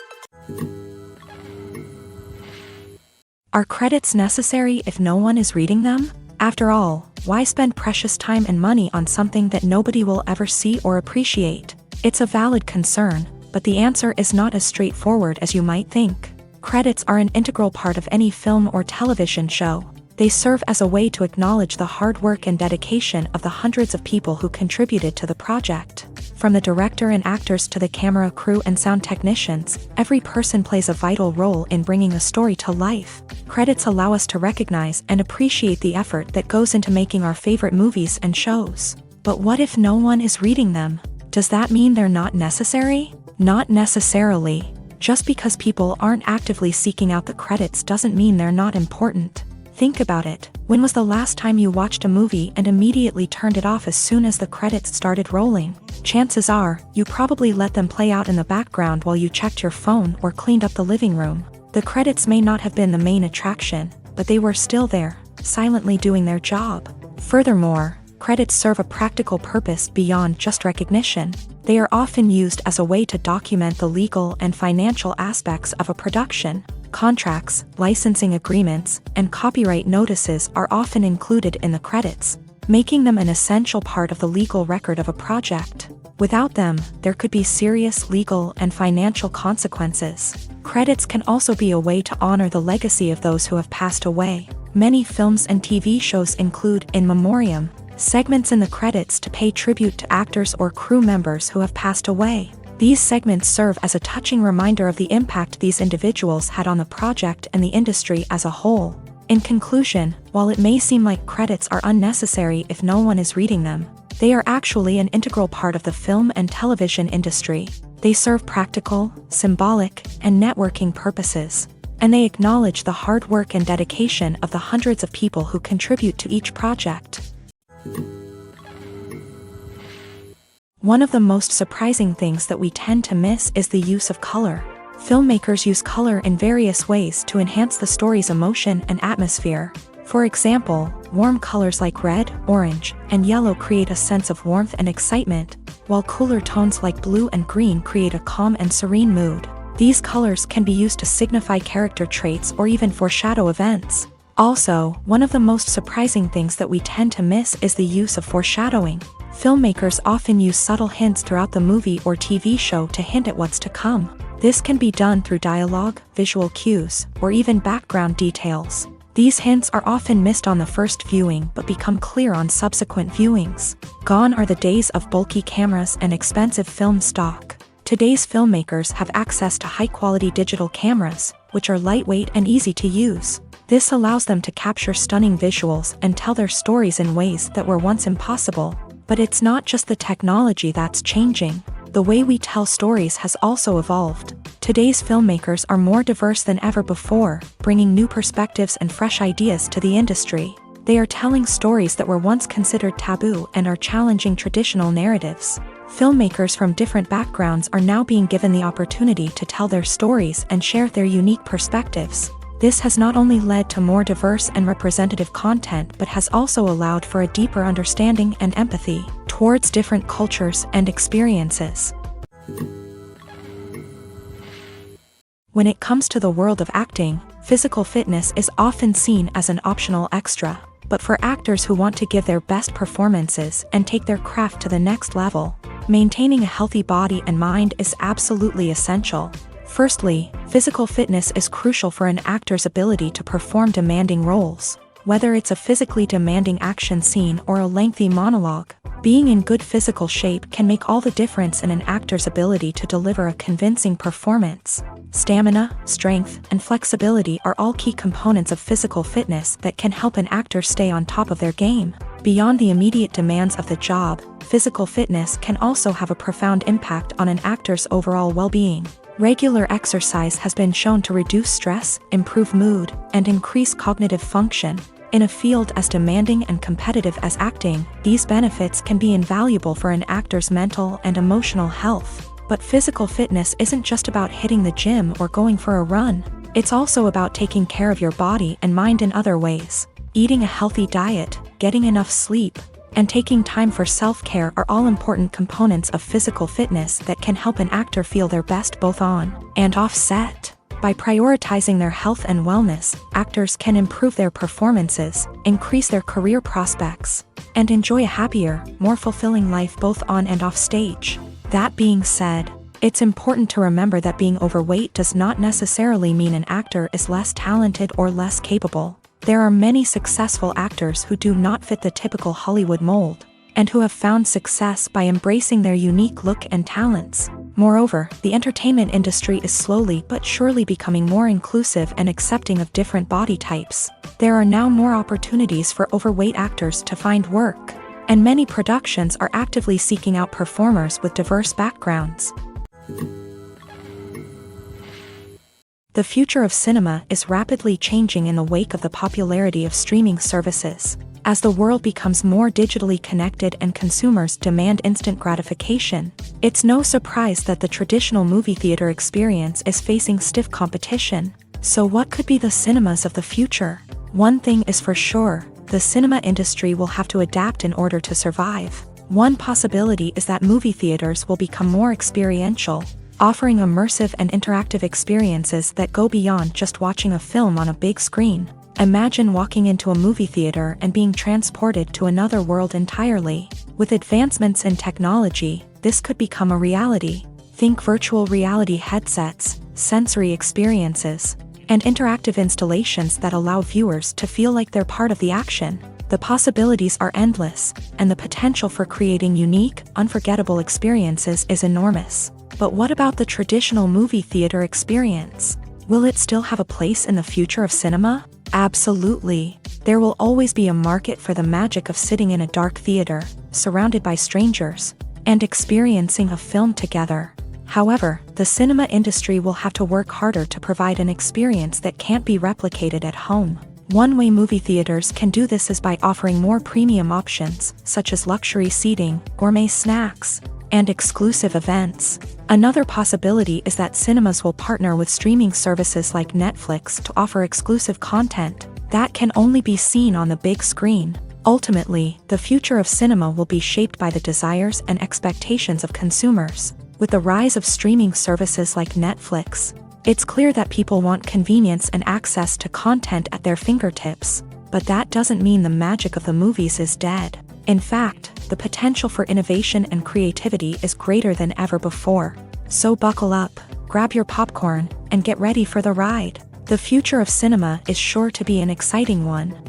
Are credits necessary if no one is reading them? After all, why spend precious time and money on something that nobody will ever see or appreciate? It's a valid concern, but the answer is not as straightforward as you might think. Credits are an integral part of any film or television show. They serve as a way to acknowledge the hard work and dedication of the hundreds of people who contributed to the project. From the director and actors to the camera crew and sound technicians, every person plays a vital role in bringing a story to life. Credits allow us to recognize and appreciate the effort that goes into making our favorite movies and shows. But what if no one is reading them? Does that mean they're not necessary? Not necessarily. Just because people aren't actively seeking out the credits doesn't mean they're not important. Think about it. When was the last time you watched a movie and immediately turned it off as soon as the credits started rolling? Chances are, you probably let them play out in the background while you checked your phone or cleaned up the living room. The credits may not have been the main attraction, but they were still there, silently doing their job. Furthermore, credits serve a practical purpose beyond just recognition. They are often used as a way to document the legal and financial aspects of a production. Contracts, licensing agreements, and copyright notices are often included in the credits, making them an essential part of the legal record of a project. Without them, there could be serious legal and financial consequences. Credits can also be a way to honor the legacy of those who have passed away. Many films and TV shows include in memoriam segments in the credits to pay tribute to actors or crew members who have passed away. These segments serve as a touching reminder of the impact these individuals had on the project and the industry as a whole. In conclusion, while it may seem like credits are unnecessary if no one is reading them, they are actually an integral part of the film and television industry. They serve practical, symbolic, and networking purposes, and they acknowledge the hard work and dedication of the hundreds of people who contribute to each project. One of the most surprising things that we tend to miss is the use of color. Filmmakers use color in various ways to enhance the story's emotion and atmosphere. For example, warm colors like red, orange, and yellow create a sense of warmth and excitement, while cooler tones like blue and green create a calm and serene mood. These colors can be used to signify character traits or even foreshadow events. Also, one of the most surprising things that we tend to miss is the use of foreshadowing. Filmmakers often use subtle hints throughout the movie or TV show to hint at what's to come. This can be done through dialogue, visual cues, or even background details. These hints are often missed on the first viewing but become clear on subsequent viewings. Gone are the days of bulky cameras and expensive film stock. Today's filmmakers have access to high-quality digital cameras, which are lightweight and easy to use. This allows them to capture stunning visuals and tell their stories in ways that were once impossible. But it's not just the technology that's changing. The way we tell stories has also evolved. Today's filmmakers are more diverse than ever before, bringing new perspectives and fresh ideas to the industry. They are telling stories that were once considered taboo and are challenging traditional narratives. Filmmakers from different backgrounds are now being given the opportunity to tell their stories and share their unique perspectives. This has not only led to more diverse and representative content but has also allowed for a deeper understanding and empathy towards different cultures and experiences. When it comes to the world of acting, physical fitness is often seen as an optional extra. But for actors who want to give their best performances and take their craft to the next level, maintaining a healthy body and mind is absolutely essential. Firstly, physical fitness is crucial for an actor's ability to perform demanding roles. Whether it's a physically demanding action scene or a lengthy monologue, being in good physical shape can make all the difference in an actor's ability to deliver a convincing performance. Stamina, strength, and flexibility are all key components of physical fitness that can help an actor stay on top of their game. Beyond the immediate demands of the job, physical fitness can also have a profound impact on an actor's overall well-being. Regular exercise has been shown to reduce stress, improve mood, and increase cognitive function. In a field as demanding and competitive as acting, these benefits can be invaluable for an actor's mental and emotional health. But physical fitness isn't just about hitting the gym or going for a run. It's also about taking care of your body and mind in other ways. Eating a healthy diet, getting enough sleep, and taking time for self-care are all important components of physical fitness that can help an actor feel their best both on and off set. By prioritizing their health and wellness, actors can improve their performances, increase their career prospects, and enjoy a happier, more fulfilling life both on and off stage. That being said, it's important to remember that being overweight does not necessarily mean an actor is less talented or less capable. There are many successful actors who do not fit the typical Hollywood mold, and who have found success by embracing their unique look and talents. Moreover, the entertainment industry is slowly but surely becoming more inclusive and accepting of different body types. There are now more opportunities for overweight actors to find work, and many productions are actively seeking out performers with diverse backgrounds. The future of cinema is rapidly changing in the wake of the popularity of streaming services. As the world becomes more digitally connected and consumers demand instant gratification, it's no surprise that the traditional movie theater experience is facing stiff competition. So what could be the cinemas of the future? One thing is for sure, the cinema industry will have to adapt in order to survive. One possibility is that movie theaters will become more experiential, offering immersive and interactive experiences that go beyond just watching a film on a big screen. Imagine walking into a movie theater and being transported to another world entirely. With advancements in technology, this could become a reality. Think virtual reality headsets, sensory experiences, and interactive installations that allow viewers to feel like they're part of the action. The possibilities are endless, and the potential for creating unique, unforgettable experiences is enormous. But what about the traditional movie theater experience? Will it still have a place in the future of cinema? Absolutely. There will always be a market for the magic of sitting in a dark theater, surrounded by strangers, and experiencing a film together. However, the cinema industry will have to work harder to provide an experience that can't be replicated at home. One way movie theaters can do this is by offering more premium options, such as luxury seating, gourmet snacks, and exclusive events. Another possibility is that cinemas will partner with streaming services like Netflix to offer exclusive content that can only be seen on the big screen. Ultimately, the future of cinema will be shaped by the desires and expectations of consumers. With the rise of streaming services like Netflix, it's clear that people want convenience and access to content at their fingertips. But that doesn't mean the magic of the movies is dead. In fact, the potential for innovation and creativity is greater than ever before. So buckle up, grab your popcorn, and get ready for the ride. The future of cinema is sure to be an exciting one.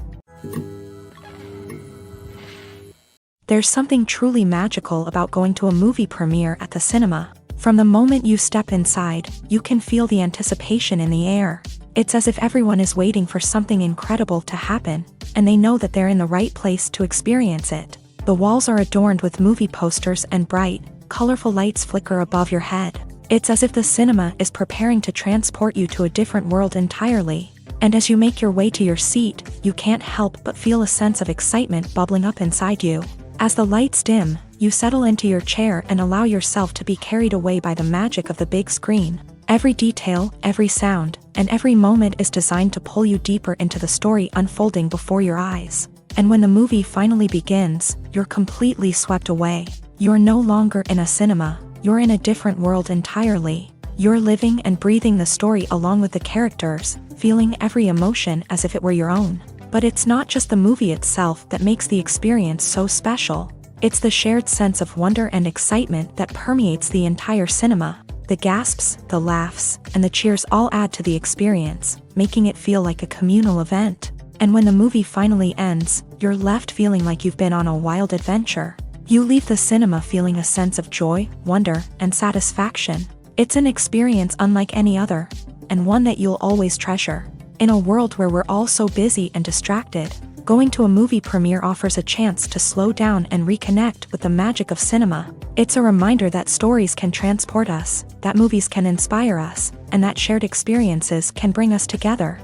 There's something truly magical about going to a movie premiere at the cinema. From the moment you step inside, you can feel the anticipation in the air. It's as if everyone is waiting for something incredible to happen, and they know that they're in the right place to experience it. The walls are adorned with movie posters and bright, colorful lights flicker above your head. It's as if the cinema is preparing to transport you to a different world entirely. And as you make your way to your seat, you can't help but feel a sense of excitement bubbling up inside you. As the lights dim, you settle into your chair and allow yourself to be carried away by the magic of the big screen. Every detail, every sound, and every moment is designed to pull you deeper into the story unfolding before your eyes. And when the movie finally begins, you're completely swept away. You're no longer in a cinema, you're in a different world entirely. You're living and breathing the story along with the characters, feeling every emotion as if it were your own. But it's not just the movie itself that makes the experience so special. It's the shared sense of wonder and excitement that permeates the entire cinema. The gasps, the laughs, and the cheers all add to the experience, making it feel like a communal event. And when the movie finally ends, you're left feeling like you've been on a wild adventure. You leave the cinema feeling a sense of joy, wonder, and satisfaction. It's an experience unlike any other, and one that you'll always treasure. In a world where we're all so busy and distracted, going to a movie premiere offers a chance to slow down and reconnect with the magic of cinema. It's a reminder that stories can transport us, that movies can inspire us, and that shared experiences can bring us together.